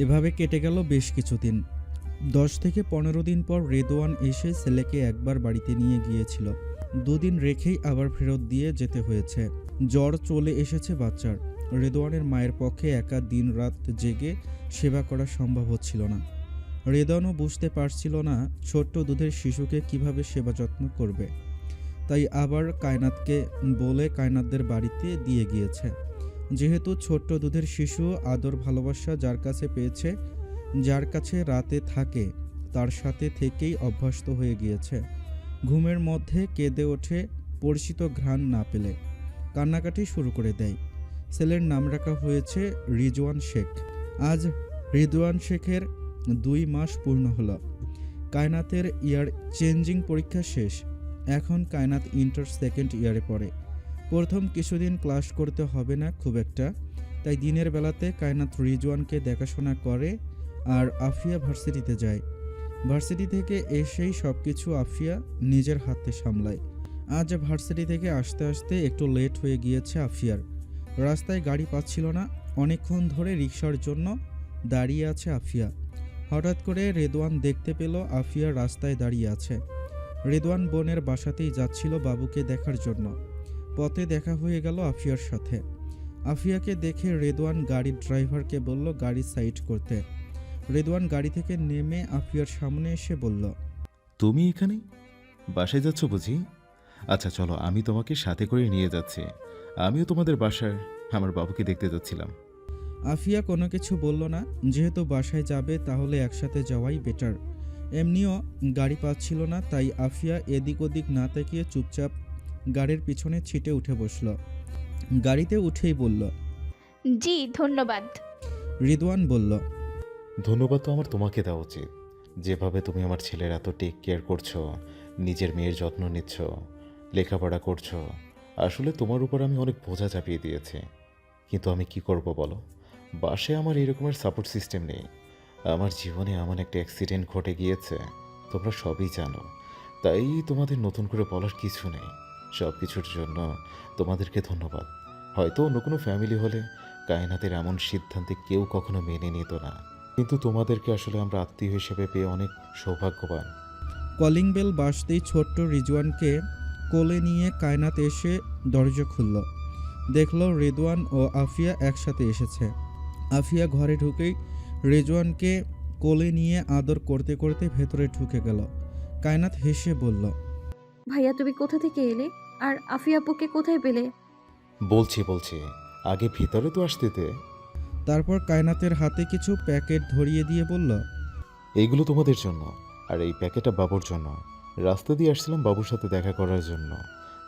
এভাবে কেটে গেল বেশ কিছুদিন। ১০ থেকে ১৫ দিন পর রেদওয়ান এসে ছেলেকে একবার বাড়িতে নিয়ে গিয়েছিল। ২ দিন রেখেই আবার ফেরত দিয়ে যেতে হয়েছে। জ্বর চলে এসেছে বাচ্চার। রেদওয়ানের মায়ের পক্ষে একা দিন-রাত জেগে সেবা করা সম্ভব হচ্ছিল না। রেদওয়ানও বুঝতে পারছিল না ছোট্ট দুধের শিশুকে কিভাবে সেবা যত্ন করবে। তাই আবার কায়নাতকে বলে কায়নাতদের বাড়িতে দিয়ে গিয়েছে। যেহেতু ছোট্ট দুধের শিশু আদর ভালোবাসা যার কাছে পেয়েছে, যার কাছে রাতে থাকে, তার সাথে থেকেই অভ্যস্ত হয়ে গিয়েছে। ঘুমের মধ্যে কেঁদে ওঠে পরিচিত ঘ্রাণ না পেলে, কান্নাকাটি শুরু করে দেয়। ছেলের নাম রাখা হয়েছে রিজওয়ান শেখ। আজ রিজওয়ান শেখের ২ মাস পূর্ণ হলো। কায়নাতের ইয়ার চেঞ্জিং পরীক্ষা শেষ। এখন কায়নাত ইন্টার সেকেন্ড ইয়ারে পড়ে। প্রথম কিছুদিন ক্লাস করতে হবে না খুব একটা, তাই দিনের বেলাতে কায়নাত রিজওয়ানকে দেখাশোনা করে আর আফিয়া ভার্সিটিতে যায়। ভার্সিটি থেকে এসেই সব কিছু আফিয়া নিজের হাতে সামলায়। আজ ভার্সিটি থেকে আসতে আসতে একটু লেট হয়ে গিয়েছে আফিয়ার। রাস্তায় গাড়ি পাচ্ছিল না, অনেকক্ষণ ধরে রিকশার জন্য দাঁড়িয়ে আছে আফিয়া। হঠাৎ করে রেদওয়ান দেখতে পেল আফিয়া রাস্তায় দাঁড়িয়ে আছে। রেদওয়ান বোনের বাসাতেই যাচ্ছিল বাবুকে দেখার জন্য। পথে দেখা হয়ে গেল আফিয়ার সাথে। আফিয়াকে দেখে রেদওয়ান গাড়ির ড্রাইভারকে বলল গাড়ি সাইড করতে। রেদওয়ান গাড়ি থেকে নেমে আফিয়ার সামনে এসে বলল, তুমি এখানে বাসায় যাচ্ছ বুঝি? আচ্ছা চলো, আমি তোমাকে সাথে করে নিয়ে যাচ্ছি। আমিও তোমাদের বাসায় আমার বাবুকে দেখতে যাচ্ছিলাম। আফিয়া কোনো কিছু বলল না। যেহেতু বাসায় যাবে তাহলে একসাথে যাওয়াই বেটার। এমনিও গাড়ি পাচ্ছিল না, তাই আফিয়া এদিক ওদিক না তাকিয়ে চুপচাপ গাড়ির পিছনে ছিটে উঠে বসল। গাড়িতে উঠেই বলল, জি ধন্যবাদ। রিদওয়ান বলল, ধন্যবাদ তো আমার তোমাকে দেওয়া উচিত। যেভাবে তুমি আমার ছেলের এত টেক কেয়ার করছো, নিজের মেয়ের যত্ন নিচ্ছ, লেখাপড়া করছো, আসলে তোমার উপর আমি অনেক বোঝা চাপিয়ে দিয়েছি। কিন্তু আমি কি করব বলো? বাসায় আমার এরকমের সাপোর্ট সিস্টেম নেই। আমার জীবনে এমন একটা অ্যাক্সিডেন্ট ঘটে গিয়েছে, তোমরা সবই জানো। তাই তোমাদের নতুন করে বলার কিছু নেই। সব কিছুর জন্য তোমাদেরকে ধন্যবাদ। হয়তো অন্য কোনো ফ্যামিলি হলে কায়নাতের এমন সিদ্ধান্তে কেউ কখনো মেনে নিত না, কিন্তু তোমাদেরকে আসলে আমরা আত্মীয় হিসেবে পেয়ে অনেক সৌভাগ্যবান। কলিং বেল বাজতেই ছোট্ট রিজওয়ানকে কোলে নিয়ে কায়নাত এসে দরজা খুলল। দেখল রেদওয়ান ও আফিয়া একসাথে এসেছে। আফিয়া ঘরে ঢুকেই রেজওয়ানকে কোলে নিয়ে আদর করতে করতে ভেতরে ঢুকে গেল। কায়নাত হেসে বলল, ভাইয়া তুমি কোথা থেকে এলে? আর আফিয়া আপুকে কোথায় পেলে? বলছি আগে ভিতরে তো আসতে দে। তারপর কায়নাতের হাতে কিছু প্যাকেট ধরিয়ে দিয়ে বলল, এইগুলো তোমাদের জন্য, আর এই প্যাকেটটা বাবুর জন্য। রাস্তা দিয়ে আসছিলাম বাবুর সাথে দেখা করার জন্য।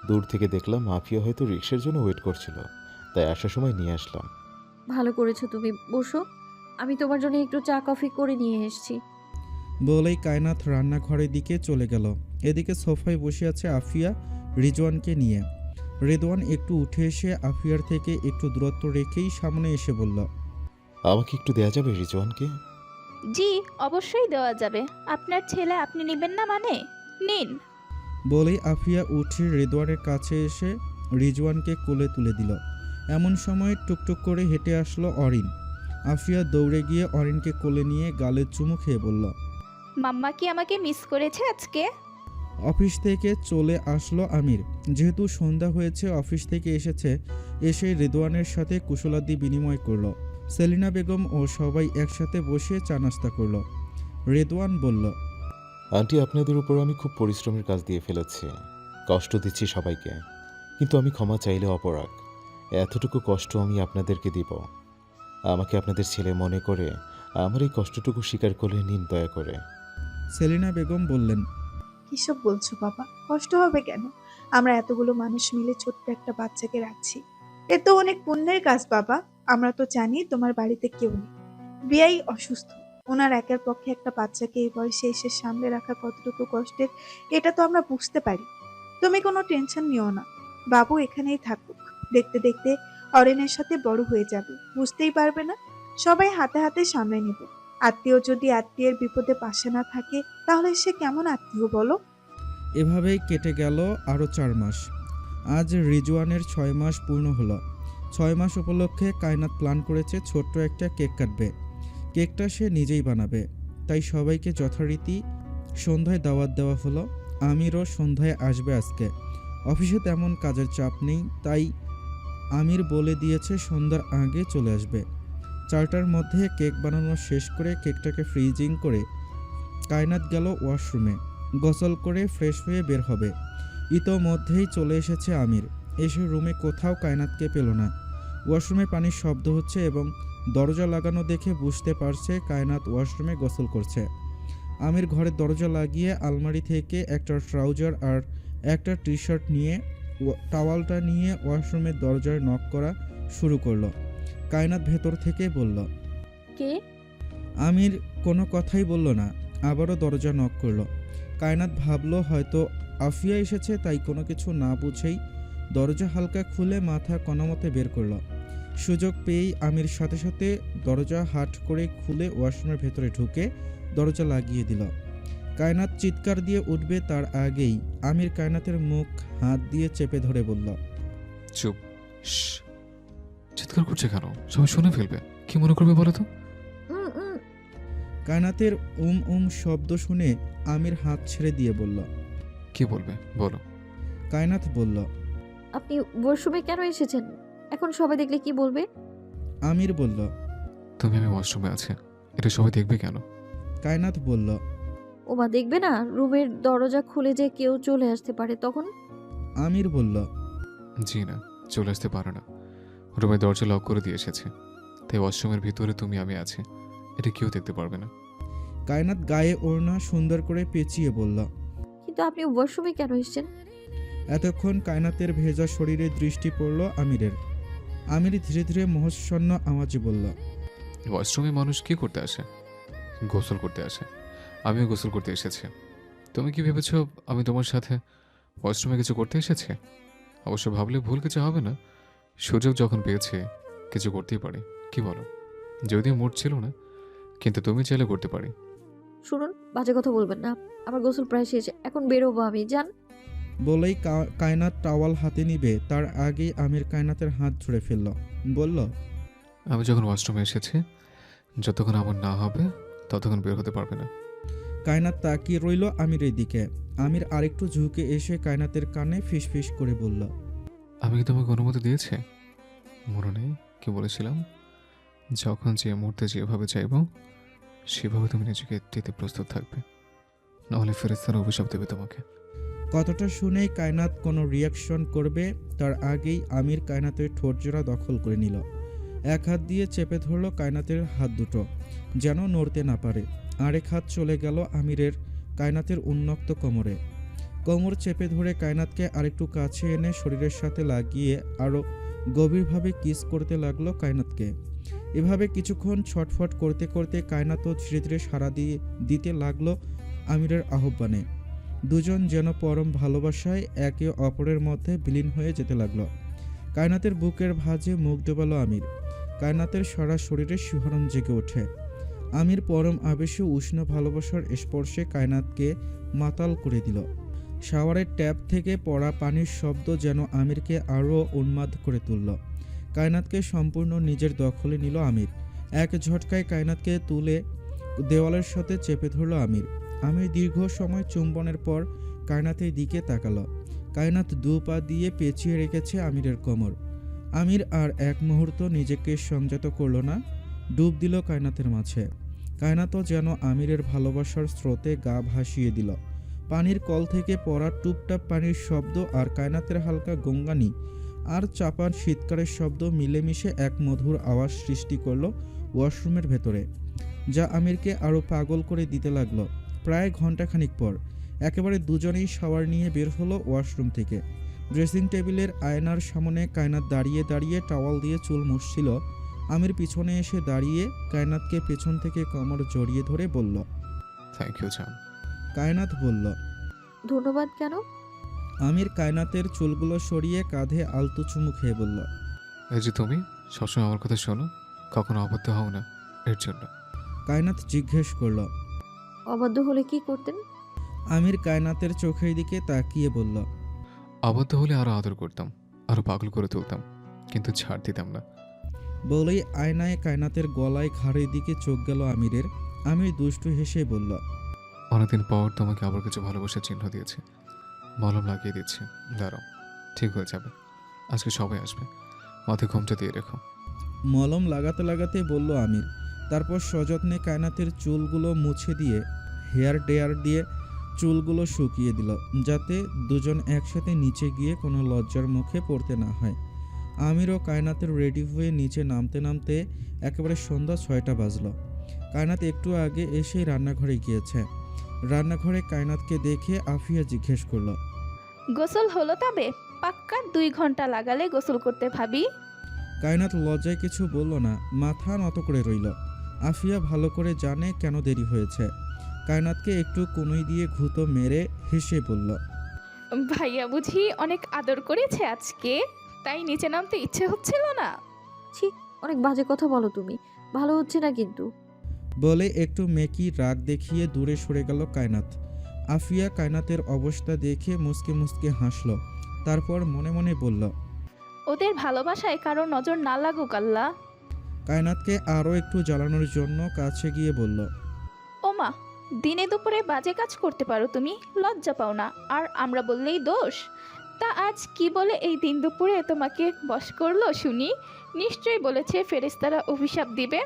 দূর থেকে দেখলাম মাফিয়া হয়তো রিক্সার জন্য ওয়েট করছিল, তাই আসার সময় নিয়ে আসলাম। ভালো করেছো, তুমি বসো, আমি তোমার জন্য একটু চা কফি করে নিয়ে এসেছি। বলেই কায়নাত রান্নাঘরের দিকে চলে গেল। এদিকে সোফায় বসে আছে আফিয়া রিজওয়ানকে নিয়ে। রেদওয়ান একটু উঠে এসে আফিয়ার থেকে একটু দূরত্ব রেখেই সামনে এসে বলল, আমাকে একটু দেয়া যাবে রিজওয়ানকে? জি অবশ্যই দেওয়া যাবে। আপনার ছেলে আপনি নেবেন না মানে? নিন। বলেই আফিয়া উঠে রেদওয়ানের কাছে এসে রিজওয়ানকে কোলে তুলে দিল। এমন সময় টুকটুক করে হেঁটে আসলো অরিন। আফিয়া দৌড়ে গিয়ে অরিনকে কোলে নিয়ে গালে চুমু খেয়ে বলল, মাম্মা কি আমাকে মিস করেছে আজকে? অফিস থেকে চলে আসলো আমির। যেহেতু সন্ধ্যা হয়েছে, অফিস থেকে এসে রেদওয়ানের সাথে কুশলাদি বিনিময় করলো। সেলিনা বেগম ও সবাই একসাথে বসে চা নাস্তা করলো। রেদওয়ান বলল, আন্টি, আপনাদের উপর আমি খুব পরিশ্রমের কাজ দিয়ে ফেলেছি, কষ্ট দিচ্ছি সবাইকে, কিন্তু আমি ক্ষমা চাইলে অপরাগ। এতটুকু কষ্ট আমি আপনাদেরকে দিব। আমাকে আপনাদের ছেলে মনে করে আমার এই কষ্টটুকু স্বীকার করে নিন দয়া করে। সেলিনা বেগম বললেন, কিসব বলছো বাবা? কষ্ট হবে কেন? আমরা এতগুলো মানুষ মিলে ছোট্ট একটা বাচ্চাকে রাখছি। এ তো অনেক পুণ্যের কাজ বাবা। আমরা তো জানি তোমার বাড়িতে কেউ নেই, বিয়াই অসুস্থ। ওনার একার পক্ষে একটা বাচ্চাকে এই বয়সে এসে সামলে রাখা কতটুকু কষ্টের, এটা তো আমরা বুঝতে পারি। তুমি কোনো টেনশন নিও না, বাবু এখানেই থাকুক। দেখতে দেখতে অরেনের সাথে বড় হয়ে যাবে, বুঝতেই পারবে না। সবাই হাতে হাতে সামলে নেবে। আত্মীয় যদি আত্মীয়ের বিপদে পাশে না থাকে, তাহলে সে কেমন আত্মীয় বলো? এভাবেই কেটে গেল আরও 4 মাস। আজ রিজওয়ানের 6 মাস পূর্ণ হলো। 6 মাস উপলক্ষে কায়নাত প্ল্যান করেছে ছোট্ট একটা কেক কাটবে। কেকটা সে নিজেই বানাবে, তাই সবাইকে যথারীতি সন্ধ্যায় দাওয়াত দেওয়া হলো। আমিরও সন্ধ্যায় আসবে আজকে। অফিসে তেমন কাজের চাপ নেই, তাই আমির বলে দিয়েছে সন্ধ্যার আগে চলে আসবে। 4টার মধ্যে কেক বানানো শেষ করে কেকটাকে ফ্রিজিং করে কায়নাত গেল ওয়াশরুমে। গোসল করে ফ্রেশ হয়ে বের হবে। ইতোমধ্যেই চলে এসেছে আমির। এসে রুমে কোথাও কায়নাতকে পেল না। ওয়াশরুমে পানির শব্দ হচ্ছে এবং দরজা লাগানো দেখে বুঝতে পারছে কায়নাত ওয়াশরুমে গোসল করছে। আমির ঘরের দরজা লাগিয়ে আলমারি থেকে একটা ট্রাউজার আর একটা টি শার্ট নিয়ে টাওয়ালটা নিয়ে ওয়াশরুমের দরজায় নক করা শুরু করলো। কায়নাত ভেতর থেকে বলল। কে? আমির কোনো কথাই বলল না, আবারও দরজা নক করলো। কায়নাত ভাবলো হয়তো আফিয়া এসেছে, তাই কোনো কিছু না বুঝেই দরজা হালকা খুলে মাথা কোনোমতে বের করলো। সুযোগ পেয়েই আমির সাথে সাথে দরজা হাট করে খুলে ওয়াশরুমের ভেতরে ঢুকে দরজা লাগিয়ে দিল। কায়নাত চিৎকার দিয়ে উঠবে তার আগেই আমির কায়নাতের মুখ হাত দিয়ে চেপে ধরে বলল। চুপ। শ্। চিৎকার করছে কেন? সবাই শুনে ফেলবে। কি মনে করবে বলো তো? উম, উম, কায়নাতের শব্দ শুনে আমির হাত ছেড়ে দিয়ে বলল। কি বলবে বলো। কায়নাত বলল। আপনি ওয়াশরুমে কেন এসেছেন? এখন সবাই দেখলে কি বলবে? আমির বলল। তুমি আমি ওয়াশরুমে আছে, এটা সবাই দেখবে কেন? কায়নাত বলল। ওমা, দেখবে না রুমের দরজা খুলে যে কেউ চলে আসতে পারে তখন? আমির বলল। জি না, চলে আসতে পারে না। রুমের দরজা লক করে দিয়ে এসেছে, তাই ওয়াশরুমের ভিতরে তুমি আমি আছি, এটা কেউ দেখতে পারবে না। কায়নাত গায়ে ওড়না সুন্দর করে পেঁচিয়ে বলল। কিন্তু আপনি ওয়াশরুমে কেন এসেছেন? এতক্ষণ কায়নাতের ভেজা শরীরে দৃষ্টি পড়ল আমিরের। আমির ধীরে ধীরে মোহস্বন্ন আওয়াজে বলল। ওয়াশরুমে মানুষ কি করতে আসে? গোসল করতে আসে। আমিও গোসল করতে এসেছি। তুমি কি ভেবেছ আমি তোমার সাথে ওয়াশরুমে কিছু করতে এসেছি? অবশ্য ভাবলে ভুল কিছু হবে না। সুযোগ যখন পেয়েছে কিছু করতেই পারি, কি বলো? যদিও মুড ছিল না, কিন্তু তুমি চাইলে করতে পারি। শুনুন, বাজে কথা বলবেন না। আমার গোসল প্রায় শেষ, এখন বেরোবো আমি। যান। বলেই কায়নাত টাওয়াল হাতে নিবে তার আগেই আমির কায়নাতের হাত ধরে ফেলল। বলল। আমি যখন ওয়াশরুমে এসেছি, যতক্ষণ আমার না হবে ততক্ষণ বের হতে পারবে না। কায়নাত তাকিয়ে রইল আমিরের দিকে। আমির আরেকটু ঝুঁকে এসে কায়নাতের কানে ফিসফিস করে বলল। আমি কি তোমাকে অনুমতি দিয়েছি? মনে নেই কি বলেছিলাম? যখন যে মুহূর্তে যেভাবে চাইব সেভাবে তুমি নিজেকে দিতে প্রস্তুত থাকবে, নাহলে ফেরেশতারা অভিশাপ দেবে তোমাকে। কথাটা শুনেই কায়নাত কোনো রিয়াকশন করবে তার আগেই আমির কায়নাতের ঠোঁটজোড়া দখল করে নিল। এক হাত দিয়ে চেপে ধরল কায়নাতের হাত দুটো, যেন নড়তে না পারে। আরেক হাত চলে গেল আমিরের কায়নাতের উন্মুক্ত কোমরে। কোমর চেপে ধরে কায়নাতকে আরেকটু কাছে এনে শরীরের সাথে লাগিয়ে আরও গভীরভাবে কিস করতে লাগলো কায়নাতকে। এভাবে কিছুক্ষণ ছটফট করতে করতে কায়নাতও ধীরে ধীরে সাড়া দিতে লাগলো আমিরের আহ্বানে। দুজন যেন পরম ভালোবাসায় একে অপরের মধ্যে বিলীন হয়ে যেতে লাগলো। কায়নাতের বুকের ভাঁজে মুখ ডোবালো আমির। কায়নাতের সারা শরীরে শিহরণ জেগে ওঠে। আমির পরম আবেশে উষ্ণ ভালোবাসার স্পর্শে কায়নাতকে মাতাল করে দিল। শাওয়ারের ট্যাপ থেকে পড়া পানির শব্দ যেন আমিরকে আরও উন্মাদ করে তুলল। কায়নাতকে সম্পূর্ণ নিজের দখলে নিল আমির। এক ঝটকায় কায়নাতকে তুলে দেওয়ালের সাথে চেপে ধরল আমির। আমির দীর্ঘ সময় চুম্বনের পর কায়নাতের দিকে তাকালো। কায়নাত দু পা দিয়ে পেঁচিয়ে রেখেছে আমিরের কোমর। আমির আর এক মুহূর্ত নিজেকে সংযত করল না, ডুব দিল কায়নাতের মাঝে। কায়নাতও যেন আমিরের ভালোবাসার স্রোতে গা ভাসিয়ে দিল। পানির কল থেকে পড়া টুপটাপ পানির শব্দ আর কায়নাতের হালকা গঙ্গানি আর চাপার শীতকারের শব্দ মিলেমিশে এক মধুর আওয়াজ সৃষ্টি করলো ওয়াশরুমের ভেতরে, যা আমিরকে আরও পাগল করে দিতে লাগলো। প্রায় ঘন্টাখানিক পর একেবারে দুজনেই শাওয়ার নিয়ে বের হলো ওয়াশরুম থেকে। ড্রেসিং টেবিলের আয়নার সামনে কায়নাত দাঁড়িয়ে দাঁড়িয়ে টাওয়াল দিয়ে চুল মুছছিল। আমির পিছনে এসে দাঁড়িয়ে কায়নাতকে পেছন থেকে কোমর জড়িয়ে ধরে বলল। থ্যাংক ইউ জান। কায়নাত বলল। ধন্যবাদ কেন? আমির কায়নাতের চুলগুলো সরিয়ে কাঁধে আলতো চুমু খেয়ে বলল। এই যে তুমি সবসময় আমার কথা শোনো, কখনো অবাধ্য হও না, এর জন্য। কায়নাত জিজ্ঞেস করল। অবাধ্য হলে কি করতেন? আমির কায়নাতের চোখের দিকে তাকিয়ে বলল। আবদ্ধ হলে আরও আদর করতাম, আরও পাগল করে তুলতাম, কিন্তু ছাড় দিতাম না। বলেই আয়নায় কায়নাতের গলায় ঘাড়ের দিকে চোখ গেল আমিরের। আমির দুষ্টু হেসে বলল, অনেকদিন পর তোমাকে আবার কিছু ভালোবাসার চিহ্ন দিয়েছে, মলম লাগিয়ে দিচ্ছে, দাঁড়াও, ঠিক হয়ে যাবে। আজকে সবাই আসবে, মাথায় ঘোমটা দিয়ে রেখো। মলম লাগাতে লাগাতে বলল আমির। তারপর সযত্নে কায়নাতের চুলগুলো মুছে দিয়ে হেয়ার ড্রায়ার দিয়ে চুলগুলো শুকিয়ে দিল, যাতে দুজন একসাথে নিচে গিয়ে কোনো লজ্জার মুখে পড়তে না হয়। আমির ও কায়নাতের রেডি হয়ে নিচে নামতে নামতে একেবারে সন্ধ্যা 6টা বাজলো। কায়নাত একটু আগে এসেই রান্নাঘরে গিয়েছে। রান্নাঘরে কায়নাতকে দেখে আফিয়া জিজ্ঞেস করলো, গোসল হলো তবে? পাক্কা 2 ঘন্টা লাগালে গোসল করতে ভাবি। কায়নাত লজ্জায় কিছু বলল না, মাথা নত করে রইল। আফিয়া ভালো করে জানে কেন দেরি হয়েছে। কায়নাতকে একটু কনুই দিয়ে ঘুঁতো মেরে হেসে বলল, ভাইয়া বুঝি অনেক আদর করেছে আজকে, তাই নিচে নামতে ইচ্ছে হচ্ছিল না? ছি, অনেক বাজে কথা বলো তুমি, ভালো হচ্ছে না কিন্তু। বলে একটু মেকি রাগ দেখিয়ে দূরে সরে গেল কায়নাত। আফিয়া কায়নাতের অবস্থা দেখে মুসকে মুসকে হাসল। তারপর মনে মনে বলল, ওদের ভালোবাসায় কারো নজর না লাগুক আল্লাহ। কায়নাতকে আরও একটু জ্বালানোর জন্য কাছে গিয়ে বলল, ওমা, দিনে দুপুরে বাজে কাজ করতে পারো তুমি, লজ্জা পাও না? আর আমরা বললেই দোষ? তা আজ কি বলে এই দিন দুপুরে তোমাকে বশ করলো শুনি? নিশ্চয়ই বলেছে ফেরেশতারা অভিশাপ দিবে,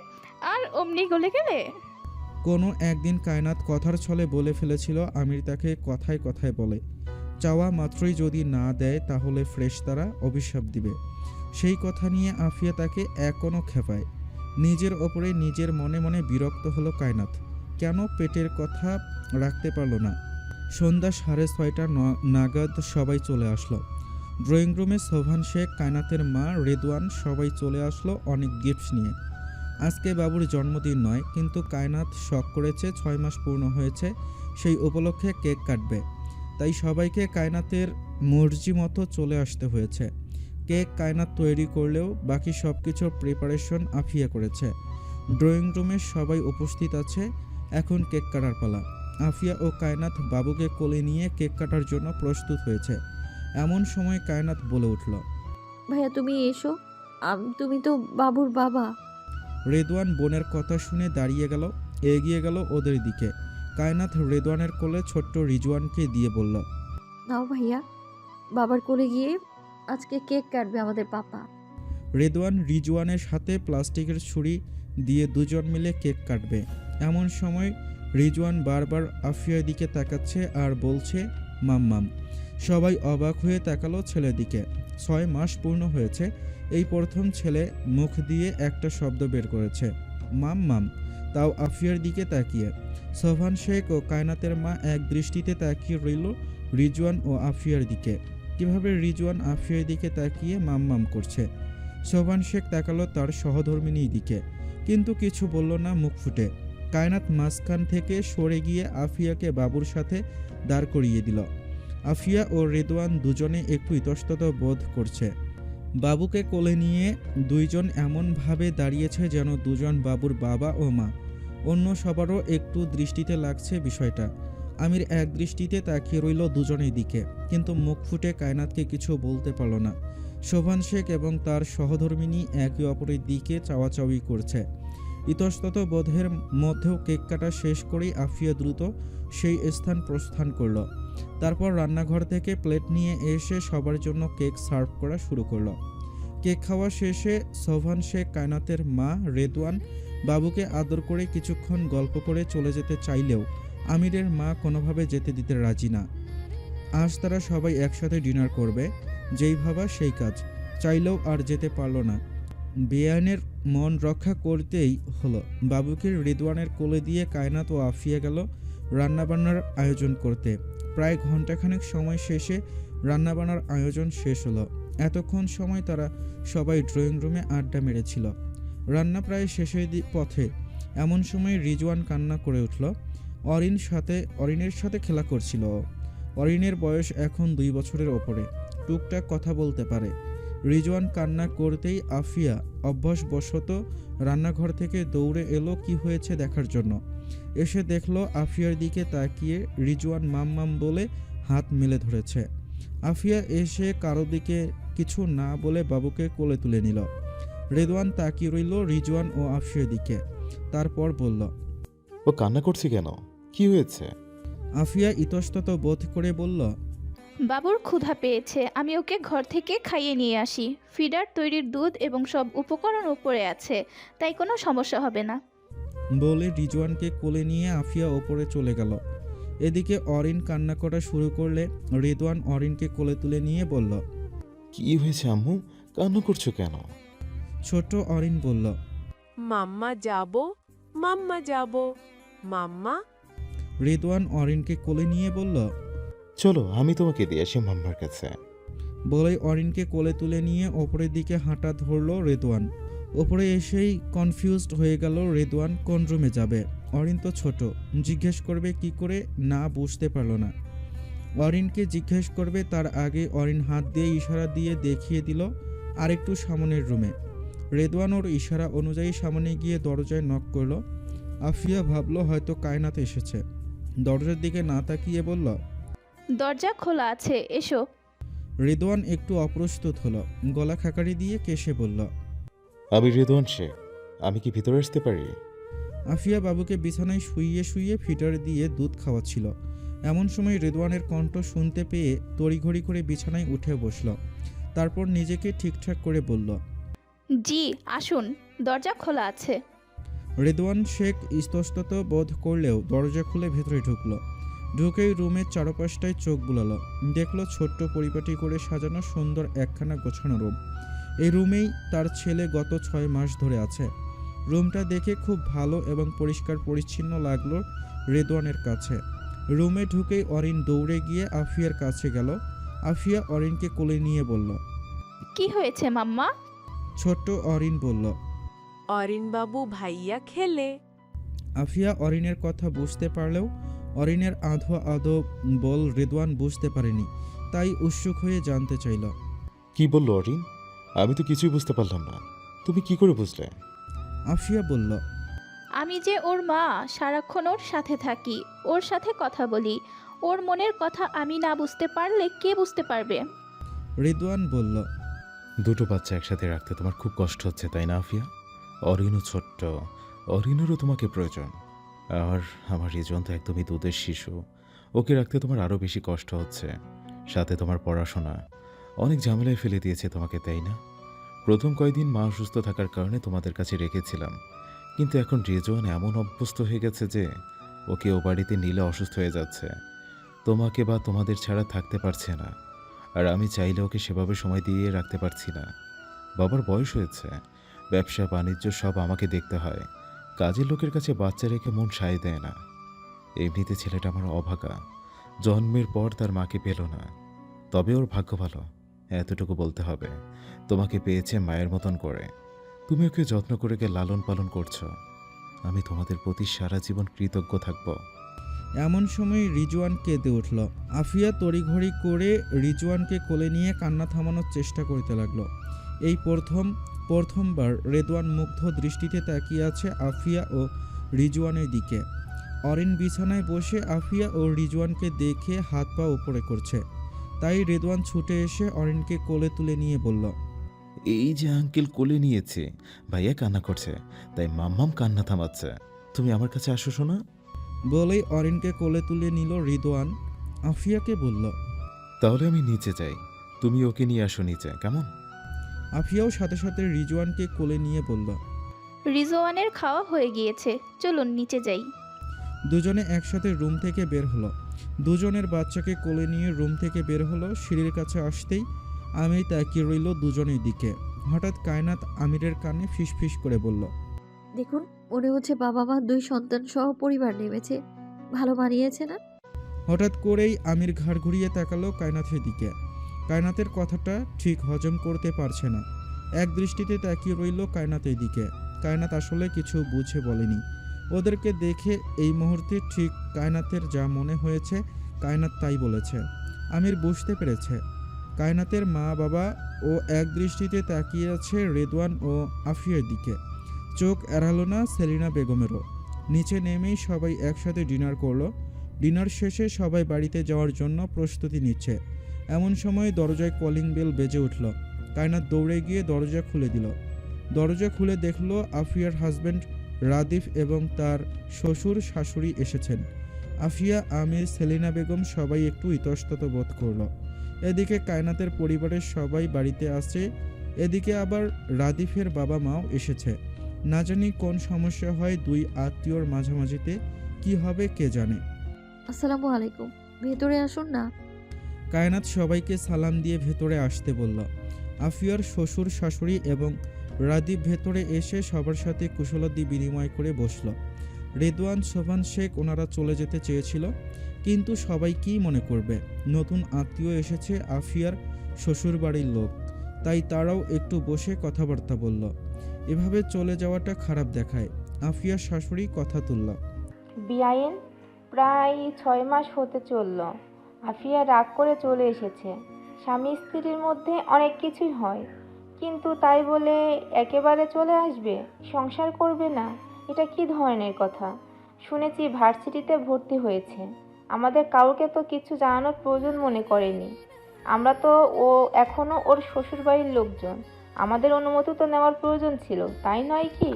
আর অমনি গলে গেলে। কোনো একদিন কায়নাত কথার ছলে বলে ফেলেছিল আমির তাকে কথায় কথায় বলে, চাওয়া মাত্রই যদি না দেয় তাহলে ফেরেশতারা অভিশাপ দিবে। সেই কথা নিয়ে আফিয়া তাকে এখনও খেপায়। নিজের ওপরে নিজের মনে মনে বিরক্ত হলো কায়নাত। কেন পেটের কথা রাখতে পারল না। সন্ধ্যা 6:30 নাগাদ সবাই চলে আসলো। ড্রয়িং রুমে সোভান শেখ, কায়নাতের মা, রেদওয়ান সবাই চলে আসলো অনেক গিফট নিয়ে। আজকে বাবুর জন্মদিন নয়, কিন্তু কায়নাত শখ করেছে 6 মাস পূর্ণ হয়েছে, সেই উপলক্ষে কেক কাটবে। তাই সবাইকে কায়নাতের মর্জি মতো চলে আসতে হয়েছে। কেক কায়নাত তৈরি করলেও বাকি সব কিছুর প্রিপারেশন আফিয়া করেছে। ড্রয়িং রুমে সবাই উপস্থিত আছে, এখন কেক কাটার পালা। আফিয়া ও কায়নাত বাবুকে কোলে নিয়ে কেক কাটার জন্য প্রস্তুত হয়েছে। এমন সময় কায়নাত বলে উঠল, ভাইয়া তুমি এসো, তুমি তো বাবুর বাবা। রেদওয়ান বোনের কথা শুনে দাঁড়িয়ে গেল, এগিয়ে গেল ওদের দিকে। কায়নাত রেদওয়ানের কোলে ছোট্ট রিজওয়ানকে দিয়ে বলল, নাও ভাইয়া, বাবার কোলে গিয়ে আজকে কেক কাটবে আমাদের পাপা। রেদওয়ান রিজওয়ানের সাথে প্লাস্টিকের ছুরি দিয়ে দুজন মিলে কেক কাটবে। এমন সময় রিজওয়ান বারবার আফিয়ার দিকে তাকাচ্ছে আর বলছে মাম্মাম। সবাই অবাক হয়ে তাকালো ছেলের দিকে। 6 মাস পূর্ণ হয়েছে, এই প্রথম ছেলে মুখ দিয়ে একটা শব্দ বের করেছে, মাম্মাম, তাও আফিয়ার দিকে তাকিয়ে। সোভান শেখ ও কায়নাতের মা এক দৃষ্টিতে তাকিয়ে রইল রিজওয়ান ও আফিয়ার দিকে। কিভাবে রিজওয়ান আফিয়ার দিকে তাকিয়ে মাম্মাম করছে। সোভান শেখ তাকালো তার সহধর্মিনীর দিকে, কিন্তু কিছু বলল না মুখ ফুটে। কায়নাত মাঝখান থেকে সরে গিয়ে আফিয়াকে বাবুর সাথে দাঁড় করিয়ে দিল। আফিয়া ও রেদওয়ান দুজনে একটু ইতস্তত বোধ করছে। বাবুকে কোলে নিয়ে দুইজন এমনভাবে দাঁড়িয়েছে যেন দুজন বাবুর বাবা ও মা। অন্য সবারও একটু দৃষ্টিতে লাগছে বিষয়টা। আমির এক দৃষ্টিতে তাকিয়ে রইল দুজনের দিকে, কিন্তু মুখ ফুটে কায়নাতকে কিছু বলতে পারল না। শোভান শেখ এবং তার সহধর্মিনী একে অপরের দিকে চাওয়াচাওয়ি করছে। ইতস্তত বোধের মধ্যেও কেক কাটা শেষ করেই আফিয়া দ্রুত সেই স্থান প্রস্থান করল। তারপর রান্নাঘর থেকে প্লেট নিয়ে এসে সবার জন্য কেক সার্ভ করা শুরু করলো। কেক খাওয়া শেষে সোভান শেখ, কায়নাতের মা, রেদওয়ান বাবুকে আদর করে কিছুক্ষণ গল্প করে চলে যেতে চাইলেও আমিরের মা কোনোভাবে যেতে দিতে রাজি না। আজ তারা সবাই একসাথে ডিনার করবে, যেই ভাবা সেই কাজ। চাইলেও আর যেতে পারল না। বেআইনের মন রক্ষা করতেই হলো। বাবুকে রেদওয়ানের কোলে দিয়ে কায়নাত ও আফিয়া গেল রান্নাবান্নার আয়োজন করতে। প্রায় ঘন্টাখানেক সময় শেষে রান্নাবান্নার আয়োজন শেষ হলো। এতক্ষণ সময় তারা সবাই ড্রয়িং রুমে আড্ডা মেরেছিল। রান্না প্রায় শেষের পথে। এমন সময় রিজওয়ান কান্না করে উঠল। অরিনের সাথে খেলা করছিল। অরিনের বয়স এখন 2 বছরের ওপরে, টুকটাক কথা বলতে পারে। রিজওয়ান কান্না করতেই আফিয়া অভ্যাসবশত রান্নাঘর থেকে দৌড়ে এলো কি হয়েছে দেখার জন্য। এসে দেখলো আফিয়ার দিকে তাকিয়ে রিজওয়ান মাম্মাম বলে হাত মেলে ধরেছে। আফিয়া এসে কারো দিকে কিছু না বলে বাবুকে কোলে তুলে নিল। রেদওয়ান তাকিয়ে রইল রিজওয়ান ও আফিয়ার দিকে, তারপর বলল, ও কান্না করছে কেন? কি হয়েছে? আফিয়া ইতস্তত বোধ করে বলল, বাবুর ক্ষুধা পেয়েছে, আমি ওকে ঘর থেকে খাইয়ে নিয়ে আসি। ফিডার তৈরির দুধ এবং সব উপকরণ উপরে আছে, তাই কোনো সমস্যা হবে না। বলে রিজওয়ানকে কোলে নিয়ে আফিয়া ওপরে চলে গেল। এদিকে অরিন কান্না করা শুরু করলে রেদওয়ান অরিনকে কোলে তুলে নিয়ে বলল, কি হয়েছে আম্মু? কান্না করছো কেন? ছোট অরিন বলল। মাম্মা যাব, মাম্মা যাব, মাম্মা। রেদওয়ান অরিনকে কোলে নিয়ে বলল। চলো আমি তোমাকে দিয়ে আসি মাম্মার কাছে। বলেই অরিনকে কোলে তুলে নিয়ে ওপরের দিকে হাঁটা ধরলো রেদওয়ান। ওপরে এসেই কনফিউজড হয়ে গেল রেদওয়ান কোন রুমে যাবে। অরিন তো ছোট, জিজ্ঞেস করবে কি করে না বুঝতে পারল না। অরিনকে জিজ্ঞেস করবে তার আগে অরিন হাত দিয়ে ইশারা দিয়ে দেখিয়ে দিল আরেকটু সামনের রুমে। রেদওয়ান ওর ইশারা অনুযায়ী সামনে গিয়ে দরজায় নক করলো। আফিয়া ভাবলো হয়তো কায়নাত এসেছে। দরজার দিকে না তাকিয়ে বলল, দরজা খোলা আছে, এসো। রেদওয়ান একটু অপ্রস্তুত হলো, গলা খাকারি দিয়ে কেশে বলল, আমি রেদওয়ান শেখ, আমি কি ভিতরে আসতে পারি? আফিয়া বাবুকে বিছানায় শুইয়ে শুইয়ে ফিটার দিয়ে দুধ খাওয়াচ্ছিল। এমন সময় রেদওয়ানের কণ্ঠ শুনতে পেয়ে তড়িঘড়ি করে বিছানায় উঠে বসল। তারপর নিজেকে ঠিকঠাক করে বলল, জি আসুন, দরজা খোলা আছে। রেদওয়ান শেখ ইতস্তত বোধ করলেও দরজা খুলে ভেতরে ঢুকলো। ঢুকেই রুমের চারপাশটায় চোখ বুলালো। দেখলো ছোট্ট পরিপাটি করে সাজানো সুন্দর একখানা গোছানো রুম। এই রুমেই তার ছেলে গত 6 মাস ধরে আছে। রুমটা দেখে খুব ভালো এবং পরিষ্কার পরিচ্ছন্ন লাগলো রেদওয়ানের কাছে। রুমে ঢুকেই অরিন দৌড়ে গিয়ে আফিয়ার কাছে গেল। আফিয়া অরিনকে কোলে নিয়ে বলল। কি হয়েছে মাম্মা? ছোট্ট অরিন বলল। অরিন বাবু ভাইয়া খেলে। আফিয়া অরিনের কথা বুঝতে পারলেও অরিনের আধো আধো বল রেদওয়ান বুঝতে পারেনি, তাই উৎসুক হয়ে জানতে চাইল। কি বললো অরিন? আমি তো কিছুই বুঝতে পারলাম না। তুমি কি করে বুঝলে? আফিয়া বলল, আমি যে ওর মা, সারাক্ষণ ওর সাথে থাকি, ওর সাথে কথা বলি। ওর মনের কথা আমি না বুঝতে পারলে কে বুঝতে পারবে? রেদওয়ান বলল। দুটো বাচ্চা একসাথে রাখতে তোমার খুব কষ্ট হচ্ছে তাই না আফিয়া? অরিনও ছোট্ট, অরিনেরও তোমাকে প্রয়োজন। আর আমার রিজন তো একদমই দুধের শিশু, ওকে রাখতে তোমার আরও বেশি কষ্ট হচ্ছে। সাথে তোমার পড়াশোনা, অনেক ঝামেলায় ফেলে দিয়েছে তোমাকে তাই না? প্রথম কয়েকদিন মা অসুস্থ থাকার কারণে তোমাদের কাছে রেখেছিলাম, কিন্তু এখন রিজওয়ান এমন অভ্যস্ত হয়ে গেছে যে ওকে ও বাড়িতে নিলে অসুস্থ হয়ে যাচ্ছে, তোমাকে বা তোমাদের ছাড়া থাকতে পারছে না। আর আমি চাইলে ওকে সেভাবে সময় দিয়ে রাখতে পারছি না। বাবার বয়স হয়েছে, ব্যবসা বাণিজ্য সব আমাকে দেখতে হয়। কাজের লোকের কাছে বাচ্চা রেখে মন সায় দেয় না। এমনিতে ছেলেটা আমার অভাগা, জন্মের পর তার মাকে পেল না। তবে ওর ভাগ্য ভালো, এতটুকু বলতে হবে। তোমাকে পেয়েছে মায়ের মতন করে, তুমি ওকে যত্ন করে লালন পালন করছো। আমি তোমাদের প্রতি সারা জীবন কৃতজ্ঞ থাকব। এমন সময় রিজওয়ান কেঁদে উঠল। আফিয়া তড়িঘড়ি করে রিজওয়ানকে কোলে নিয়ে কান্না থামানোর চেষ্টা করতে লাগলো। এই প্রথমবার রেদওয়ান মুগ্ধ দৃষ্টিতে তাকিয়ে আছে আফিয়া ও রিজওয়ানের দিকে। অরিন বিছানায় বসে আফিয়া ও রিজওয়ানকে দেখে হাত পা উপরে করছে, তাই রেদওয়ান ছুটে এসে অরিনকে কোলে তুলে নিয়ে বলল, এই যে আঙ্কেল কোলে নিয়েছে, ভাইয়া কান্না করছে, তাই মাম্মাম কান্না থামাচ্ছে। তুমি আমার কাছে আসো শোনা। বলেই অরিনকে কোলে তুলে নিল রিদওয়ান। আফিয়াকে বলল, তাহলে আমি নিচে যাই, তুমি ওকে নিয়ে আসো নিচে, কেমন? আফিয়াও সাথে সাথে রিজওয়ানকে কোলে নিয়ে বলল। রিজওয়ানের খাওয়া হয়ে গিয়েছে, চলুন নিচে যাই। দুজনে একসাথে রুম থেকে বের হলো। দুজনের বাচ্চাকে কোলে নিয়ে রুম থেকে বের হলো। সিঁড়ির কাছে আসতেই আমির তাকিয়ে রইল দুজনের দিকে। হঠাৎ কায়নাত আমিরের কানে ফিসফিস করে বলল, দেখুন, মনে হচ্ছে বাবা মা 2 সন্তান সহ পরিবার নেমেছে। ভালো মানিয়েছে না? হঠাৎ করেই আমির ঘাড় ঘুরিয়ে তাকালো কায়নাথের দিকে। কায়নাতের কথাটা ঠিক হজম করতে পারছে না। এক দৃষ্টিতে তাকিয়ে রইল কায়নাতের দিকে। কায়নাত আসলে কিছু বুঝে বলেনি। ওদেরকে দেখে এই মুহূর্তে ঠিক কায়নাতের যা মনে হয়েছে কায়নাত তাই বলেছে। আমির বুঝতে পেরেছে কায়নাতের মা বাবা ও এক দৃষ্টিতে তাকিয়ে আছে রেদওয়ান ও আফিয়ার দিকে। চোখ এড়ালো না সেলিনা বেগমেরও। নিচে নেমেই সবাই একসাথে ডিনার করলো। ডিনার শেষে সবাই বাড়িতে যাওয়ার জন্য প্রস্তুতি নিচ্ছে। এমন সময় দরজায় কলিং বেল বেজে উঠল। কায়নাত দৌড়ে গিয়ে দরজা খুলে দিল। দরজা খুলে দেখলো আফিয়ার হাজব্যান্ড রাদিফ এবং তার শ্বশুর শাশুড়ি এসেছেন। আফিয়া, আমির, সেলিনা বেগম সবাই একটু ইতস্তত বোধ করলো। এদিকে কায়নাতের পরিবারের সবাই বাড়িতে আসছে, এদিকে আবার রাদিফের বাবা মাও এসেছে। না জানি কোন সমস্যা হয় দুই আত্মীয়র মাঝামাঝিতে, কি হবে কে জানে। আসসালামু আলাইকুম, ভেতরে আসুন না। কায়নাত সবাইকে সালাম দিয়ে ভেতরে আসতে বলল। আফিয়ার শ্বশুর শাশুড়ি এবং রাদীপ ভেতরে এসে সবার সাথে কুশলাদি বিনিময় করে বসল। রেদওয়ান, সোভান শেখ ওনারা চলে যেতে চেয়েছিল, কিন্তু সবাই কী মনে করবে, নতুন আত্মীয় এসেছে আফিয়ার শ্বশুর বাড়ির লোক, তাই তারাও একটু বসে কথাবার্তা বলল। এভাবে চলে যাওয়াটা খারাপ দেখায়। আফিয়ার শাশুড়ি কথা তুলল। বিআইন প্রায় 6 মাস হতে চলল। আফিয়া রাগ করে চলে এসেছে। স্বামী স্ত্রীর মধ্যে অনেক কিছুই হয়, কিন্তু তাই বলে একেবারে চলে আসবে, সংসার করবে না? এটা কি ধরনের কথা? শুনেছি ভার্সিটিতে ভর্তি হয়েছে। আমাদের কাউকে তো কিছু জানানোর প্রয়োজন মনে করেনি। আমরা তো এখনও ওর শ্বশুরবাড়ির লোকজন, আমাদের অনুমতি তো নেওয়ার প্রয়োজন ছিল, তাই নয় কি?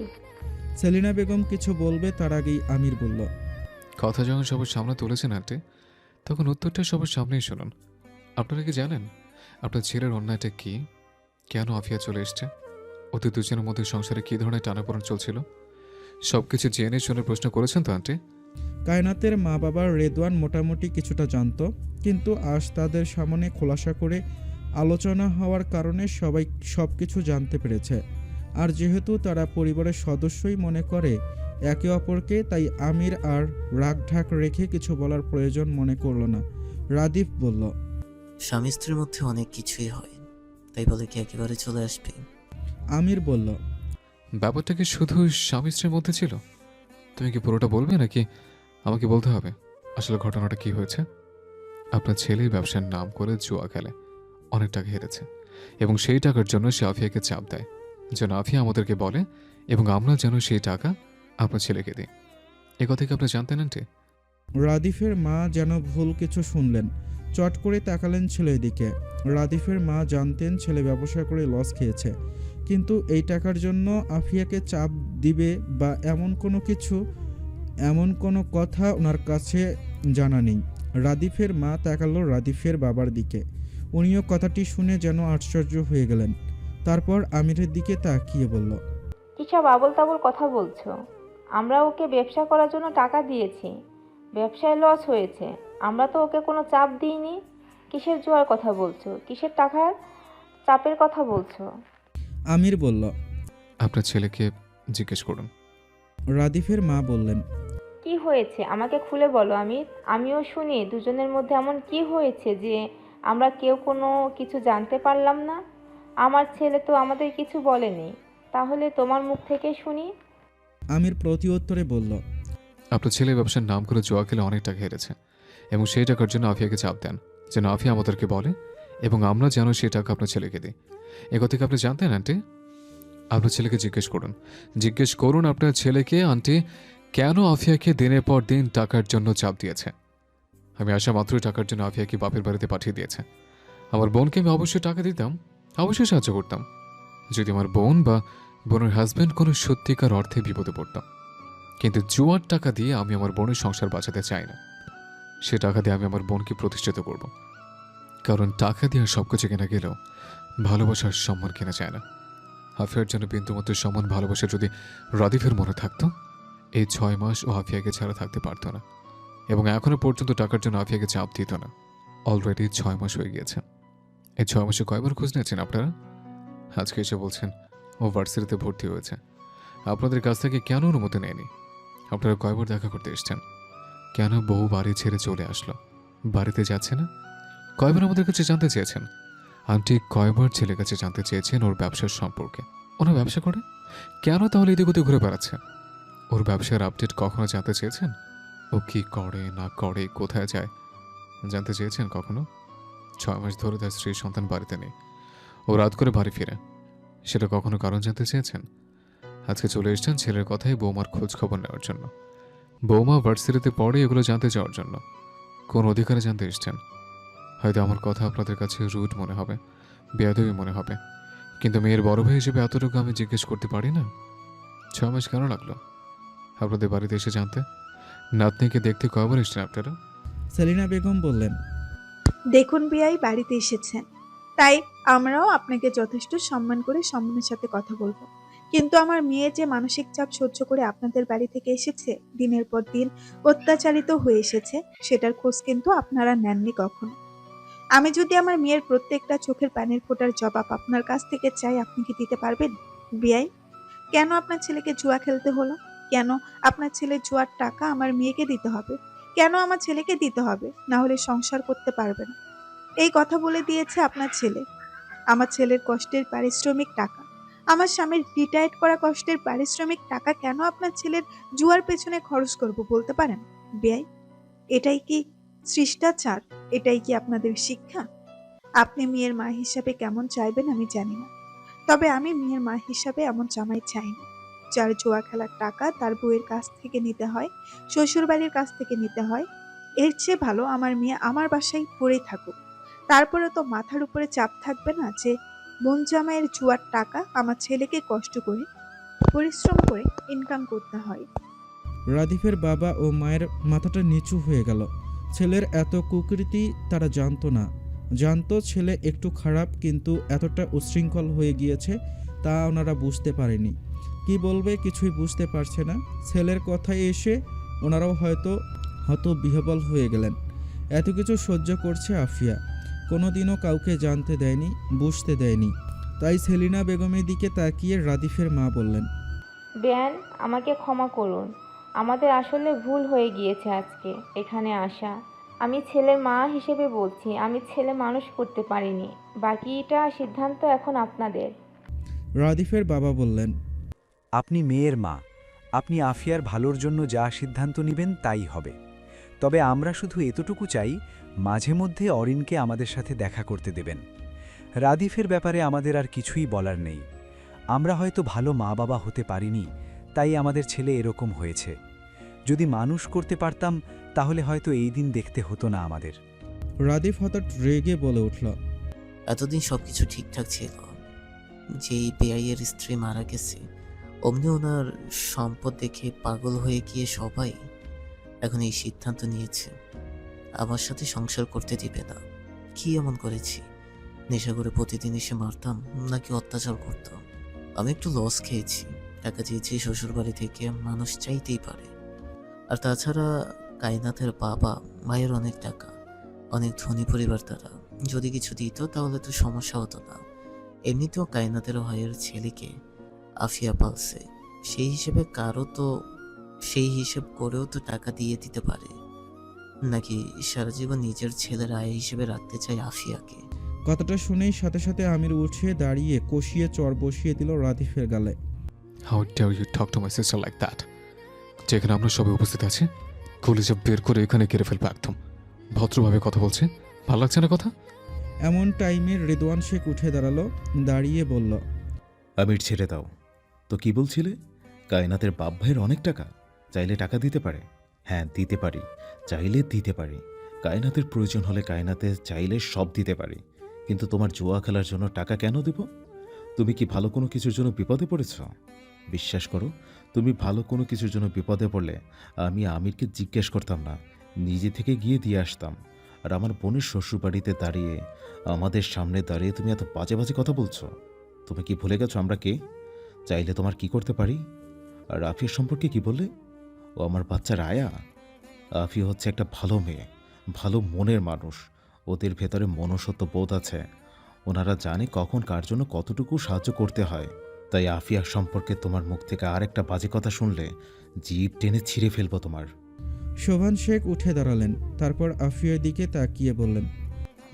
সেলিনা বেগম কিছু বলবে তার আগেই আমির বলল। কথা যখন সবার সামনে তুলেছেন আন্টি, তখন উত্তরটা সবার সামনেই শুনুন। আপনারা কি জানেন আপনার ছেলের অন্যায়টা কি? কেন আফিয়া চলে এসছে? ওদের দুজনের মধ্যে সংসারে কী ধরনের টানাপোড়েন চলছিল? সব কিছু জেনে শুনে প্রশ্ন করেছেন তো আন্টি? কায়নাতের মা বাবা রেদওয়ান মোটামুটি কিছুটা জানতো, কিন্তু আজ তাদের সামনে খোলাসা করে আলোচনা হওয়ার কারণে সবাই সব কিছু জানতে পেরেছে। আর যেহেতু তারা পরিবারের সদস্যই মনে করে একে অপরকে, তাই আমির আর রাগঢাক রেখে কিছু বলার প্রয়োজন মনে করল না। রাদীপ বলল, স্বামী স্ত্রীর মধ্যে অনেক কিছুই হয়, তাই বলে কি একেবারে চলে আসবে? আমির বলল, ব্যাপারটা কি শুধু স্বামী স্ত্রীর মধ্যে ছিল? তুমি কি পুরোটা বলবে নাকি আমাকে বলতে হবে আসলে ঘটনাটা কি হয়েছে? আপনার ছেলের ব্যবসার নাম করে জুয়া খেলে, অনেক টাকা হেরেছে, এবং সেই টাকার জন্য সে আফিয়াকে চাপ দেয় যেন আফিয়া আমাদেরকে বলে, এবং আমরা যেন সেই টাকা আপনার ছেলেকে দিই। এ কথা কি আপনি জানতেন আন্টি? রাদিফের মা যেন ভুল কিছু শুনলেন, চট করে তাকালেন ছেলের দিকে। রাদিফের মা জানতেন ছেলে ব্যবসা করে লস খেয়েছে, কিন্তু এই টাকার জন্য আফিয়াকে চাপ দিবে বা এমন কোনো কথা ওনার কাছে জানা নেই। রাদিফের মা তাকালো রাদিফের বাবার দিকে। উনিও কথাটি শুনে যেন আশ্চর্য হয়ে গেলেন। তারপর আমিরের দিকে তাকিয়ে বলল, কিসব আবল তাবল কথা বলছো? আমরা ওকে ব্যবসা করার জন্য টাকা দিয়েছি, ব্যবসায় লস হয়েছে, আমরা তো ওকে কোনো চাপ দিইনি। কিসের জোয়ার কথা বলছো? কিসের টাকার চাপের কথা বলছো? আমির বলল। আপনার ছেলেকে জিজ্ঞেস করুন। রাদিফের মা বললেন, কি হয়েছে আমাকে খুলে বলো আমিও শুনি। দুজনের মধ্যে এমন কি হয়েছে যে আমরা কেউ কোনো কিছু জানতে পারলাম না? আমার ছেলে তো আমাদের কিছু বলেনি, তাহলে তোমার মুখ থেকে শুনি। আমির প্রতি উত্তরে বলল, আপনার ছেলে ব্যবসার নাম করে জুয়া খেলে অনেক টাকা হেরেছে, এবং সেই টাকার জন্য আফিয়াকে চাপ দেন যেন আফিয়া আমাদেরকে বলে, এবং আমরা যেন সেই টাকা আপনার ছেলেকে দিই। এ কথা কি আপনি জানতেন আন্টি? আপনার ছেলেকে জিজ্ঞেস করুন আপনার ছেলেকে আন্টি কেন আফিয়াকে দিনের পর দিন টাকার জন্য চাপ দিয়েছে। আমি আসা মাত্রই টাকার জন্য আফিয়াকে বাপের বাড়িতে পাঠিয়ে দিয়েছে। আমার বোনকে আমি অবশ্যই টাকা দিতাম, অবশ্যই সাহায্য করতাম, যদি আমার বোন বা বোনের হাজব্যান্ড কোনো সত্যিকার অর্থে বিপদে পড়তাম। কিন্তু জুয়ার টাকা দিয়ে আমি আমার বোনের সংসার বাঁচাতে চাই না। সে টাকা দিয়ে আমি আমার বোনকে প্রতিষ্ঠিত করব, কারণ টাকা দিয়ে সব কিছু কেনা গেলেও ভালোবাসার সম্মান কেনা যায় না। আফিয়ার জন্য বিন্দুমাত্র সমান ভালোবাসা যদি রাদিফের মনে থাকতো, এই 6 মাস ও আফিয়াকে ছাড়া থাকতে পারতো না, এবং এখনো পর্যন্ত টাকার জন্য আফিয়াকে চাপ দিত না। অলরেডি 6 মাস হয়ে গিয়েছে। এই 6 মাসে কয়বার খোঁজ নিয়েছেন আপনারা? আজকে এসে বলছেন ও ভার্সিটিতে ভর্তি হয়েছে। আপনাদের কাছ থেকে কেন অনুমতি নেয়নি? আপনারা কয়বার দেখা করতে এসছেন? কেন বহু বাড়ি ছেড়ে চলে আসলো? বাড়িতে যাচ্ছে না? কয়বার আমাদের কাছে জানতে চেয়েছেন? আন্টি কয়বার ছেলের কাছে জানতে চেয়েছেন ওর ব্যবসার সম্পর্কে? ওনার ব্যবসা করে কেন তাহলে এদিক ওদিক ঘুরে বেড়াচ্ছে? ওর ব্যবসার আপডেট কখনো জানতে চেয়েছেন? ও কি করে না করে, কোথায় যায়, জানতে চেয়েছেন কখনো? 6 মাস ধরে তার স্ত্রী সন্তান বাড়িতে নেই, ও রাত করে বাড়ি ফিরে, সেটা কখনো কারণ জানতে চেয়েছেন? আজকে চলে এসছেন ছেলের কথাই বৌমার খোঁজ খবর নেওয়ার জন্য, বৌমা ভার্সিটিতে পড়ে এগুলো জানতে চাওয়ার জন্য। কোন অধিকারে জানতে এসছেন? হয়তো আমার কথা আপনাদের কাছে রুড মনে হবে, বেয়াদবি মনে হবে, কিন্তু মেয়ের বড় ভাই হিসেবে এতটুকু আমি জিজ্ঞেস করতে পারি না? 6 মাস কেন লাগলো আপনাদের বাড়িতে এসে জানতে? নাতনিকে দেখতে কয়বার এসছেন আপনারা? সেলিনা বেগম বললেন, দেখুন বিয়াই বাড়িতে এসেছেন, তাই আমরাও আপনাকে যথেষ্ট সম্মান করে সম্মানের সাথে কথা বলবো। কিন্তু আমার মেয়ে যে মানসিক চাপ সহ্য করে আপনাদের বাড়ি থেকে এসেছে, দিনের পর দিন অত্যাচারিত হয়ে এসেছে, সেটার খোঁজ কিন্তু আপনারা নেননি কখনো। আমি যদি আমার মেয়ের প্রত্যেকটা চোখের পানির ফোঁটার জবাব আপনার কাছ থেকে চাই, আপনি কি দিতে পারবেন? বিয়াই, কেন আপনার ছেলেকে জুয়া খেলতে হলো? কেন আপনার ছেলের জুয়ার টাকা আমার মেয়েকে দিতে হবে? কেন আমার ছেলেকে দিতে হবে? না হলে সংসার করতে পারবে না। এই কথা বলে দিয়েছে আপনার ছেলে। আমার ছেলের কষ্টের পারিশ্রমিক টাকা, আমার স্বামীর রিটায়ার্ড করা কষ্টের পারিশ্রমিক টাকা কেন আপনার ছেলের জুয়ার পেছনে খরচ করব বলতে পারেন? বেয়াই, এটাই কি শিষ্টাচার? এটাই কি আপনাদের শিক্ষা? আপনি মেয়ের মা হিসাবে কেমন চাইবেন আমি জানি না, তবে আমি মেয়ের মা হিসাবে এমন জামাই চাই না, যার জুয়া খেলার টাকা তার বউয়ের কাছ থেকে নিতে হয়, শ্বশুর বাড়ির কাছ থেকে নিতে হয়। এর চেয়ে ভালো আমার মেয়ে আমার বাসায় পড়েই থাকুক। তারপরে তো মাথার উপরে চাপ থাকবে না যে বোন জামাইয়ের জুয়ার টাকা আমার ছেলেকে কষ্ট করে পরিশ্রম করে ইনকাম করতে হয়। রাদিফের বাবা ও মায়ের মাথাটা নিচু হয়ে গেল। ছেলের এত কুকৃতি তারা জানতো না। জানতো ছেলে একটু খারাপ, কিন্তু এতটা উচ্ছৃঙ্খল হয়ে গিয়েছে তা ওনারা বুঝতে পারেনি। কি বলবে কিছুই বুঝতে পারছে না। ছেলের কথায় এসে ওনারাও হয়তো হতবিহ্বল হয়ে গেলেন। এত কিছু সহ্য করছে আফিয়া, কোনোদিনও কাউকে জানতে দেয়নি, বুঝতে দেয়নি। তাই সেলিনা বেগমের দিকে তাকিয়ে রাদিফের মা বললেন, বেয়ান, আমাকে ক্ষমা করুন, আমাদের আসলে ভুল হয়ে গিয়েছে আজকে এখানে আসা। আমি ছেলের মা হিসেবে বলছি, আমি ছেলে মানুষ করতে পারিনি, বাকিটা সিদ্ধান্ত এখন আপনাদের। রাদিফের বাবা বললেন, আপনি মেয়ের মা, আপনি আফিয়ার ভালোর জন্য যা সিদ্ধান্ত নেবেন তাই হবে। তবে আমরা শুধু এতটুকু চাই, মাঝে মধ্যে অরিনকে আমাদের সাথে দেখা করতে দেবেন। রাদিফের ব্যাপারে আমাদের আর কিছুই বলার নেই। আমরা হয়তো ভালো মা বাবা হতে পারিনি, তাই আমাদের ছেলে এরকম হয়েছে। যদি মানুষ করতে পারতাম তাহলে হয়তো এই দিন দেখতে হতো না আমাদের। রাদিফ হঠাৎ রেগে বলে উঠল, এতদিন সবকিছু ঠিকঠাক ছিল। যেই বেআইয়ের স্ত্রী মারা গেছে, অমনি ওনার সম্পদ দেখে পাগল হয়ে গিয়ে সবাই এখন এই সিদ্ধান্ত নিয়েছে আমার সাথে সংসার করতে দিবে না। কি এমন করেছি? নেশা করে প্রতিদিন এসে মারতাম নাকি অত্যাচার করতাম? আমি একটু লস খেয়েছি, টাকা চেয়েছি শ্বশুর বাড়ি থেকে, মানুষ চাইতেই পারে। আর তাছাড়া কায়নাথের বাবা মায়ের অনেক টাকা, অনেক ধনী পরিবার তারা, যদি কিছু দিত তাহলে তো সমস্যা হতো না। এমনিতেও কায়নাথের ভাইয়ের ছেলেকে আফিয়া পালছে, সেই হিসেবে কারো তো সেই হিসেব করেও তো টাকা দিয়ে দিতে পারে, নাকি সারা জীবন নিজের ছেলের আয় হিসেবে রাখতে চাই আফিয়াকে? কথাটা শুনেই সাথে সাথে আমির উঠে দাঁড়িয়ে কষিয়ে চর বসিয়ে দিল রাদিফের গালে। How dare you talk to my sister like that? যেখানে আমরা সবাই উপস্থিত আছি, কলিজা বের করে এখানে কেড়ে ফেলবে একদম। ভদ্রভাবে কথা বলছে, ভালো লাগছে না কথা? এমন টাইমে রেদওয়ান শেখ উঠে দাঁড়ালো, দাঁড়িয়ে বলল, আমির ছেড়ে দাও তো। কি বলছিলে? কায়নাতের বাপ ভাইয়ের অনেক টাকা, চাইলে টাকা দিতে পারে। হ্যাঁ দিতে পারি, চাইলে দিতে পারি। কায়নাতের প্রয়োজন হলে কায়নাতে চাইলে সব দিতে পারি, কিন্তু তোমার জুয়া খেলার জন্য টাকা কেন দেব? তুমি কি ভালো কোনো কিছুর জন্য বিপদে পড়েছ? বিশ্বাস করো, তুমি ভালো কোনো কিছুর জন্য বিপদে পড়লে আমি আমিরকে জিজ্ঞেস করতাম না, নিজে থেকে গিয়ে দিয়ে আসতাম। আর আমার বোনের শ্বশুরবাড়িতে দাঁড়িয়ে, আমাদের সামনে দাঁড়িয়ে তুমি এত বাজে বাজে কথা বলছো। তুমি কি ভুলে গেছো আমরা কে? চাইলে তোমার কি করতে পারি? আর আফিয়ার সম্পর্কে কি বললে? ও আমার বাচ্চার আয়া। আফিয়া হচ্ছে একটা ভালো মেয়ে, ভালো মনের মানুষ। ওদের ভেতরে মনুষ্যত্ব বোধ আছে। ওনারা জানে কখন কার জন্য কতটুকু সাহায্য করতে হয়। তাই আফিয়া সম্পর্কে তোমার মুখ থেকে আর একটা বাজে কথা শুনলে জিভ টেনে ছিঁড়ে ফেলবো তোমার। শোভান শেখ উঠে দাঁড়ালেন, তারপর আফিয়ার দিকে তাকিয়ে বললেন,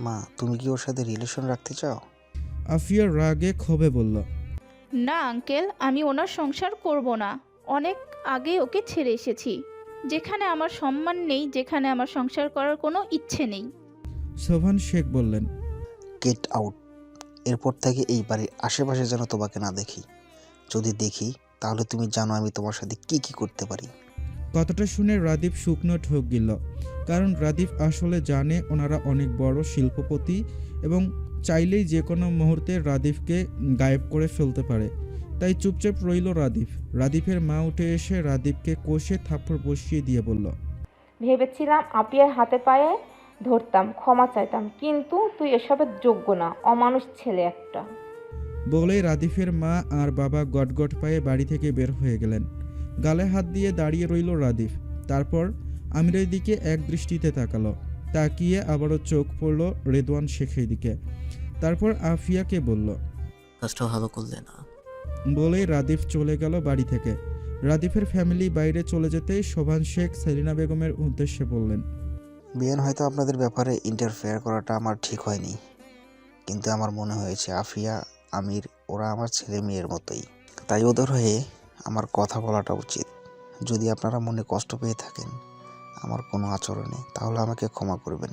মা, তুমি কি ওর সাথে রিলেশন রাখতে চাও? আফিয়া রাগে ক্ষোভে বলল, না আঙ্কেল, আমি ওনার সংসার করব না। অনেক আগে ওকে ছেড়ে এসেছি। যেখানে আমার সম্মান নেই, যেখানে আমার সংসার করার কোনো ইচ্ছে নেই। শোভান শেখ বললেন, গেট আউট। এরপর থেকে এই বাড়ির আশেপাশে যেন তোমাকে না দেখি। যদি দেখি তাহলে তুমি জানো আমি তোমার সাথে কি কি করতে পারি। কথাটা শুনে রাদীপ শুকনো ঢোক গিল, কারণ রাদীপ আসলে জানে ওনারা অনেক বড় শিল্পপতি এবং চাইলেই যে কোনো মুহূর্তে রাদীপকে গায়েব করে ফেলতে পারে। তাই চুপচাপ রইল রাদীপ। রাদীপের মা উঠে এসে রাদীপকে কষে থাপ্পড় বসিয়ে দিয়ে বলল, ভেবেছিলাম আপিয়ার হাতে পায়ে ধরতাম, ক্ষমা চাইতাম, কিন্তু তুই এসবের যোগ্য না, অমানুষ ছেলে একটা। বলেই রাদীপের মা আর বাবা গটগট পায়ে বাড়ি থেকে বের হয়ে গেলেন। গালে হাত দিয়ে দাঁড়িয়ে রইল রাদীপ। তারপর আমিরের দিকে এক দৃষ্টিতে তাকালো, তাকিয়ে আবারও চোখ পড়ল রেদওয়ান শেখের দিকে। তারপর আফিয়াকে বলল, কাজটা ভালো করলে না। বলেই রাদীপ চলে গেল বাড়ি থেকে। রাদীপের ফ্যামিলি বাইরে চলে যেতেই শোভান শেখ সেলিনা বেগমের উদ্দেশ্যে বললেন, বিয়ান হয়তো আপনাদের ব্যাপারে ইন্টারফেয়ার করাটা আমার ঠিক হয়নি, কিন্তু আমার মনে হয়েছে আফিয়া, আমির ওরা আমার ছেলে মেয়ের মতোই, তাই ওদের হয়ে আমার কথা বলাটা উচিত। যদি আপনারা মনে কষ্ট পেয়ে থাকেন আমার কোনো আচরণে, তাহলে আমাকে ক্ষমা করবেন।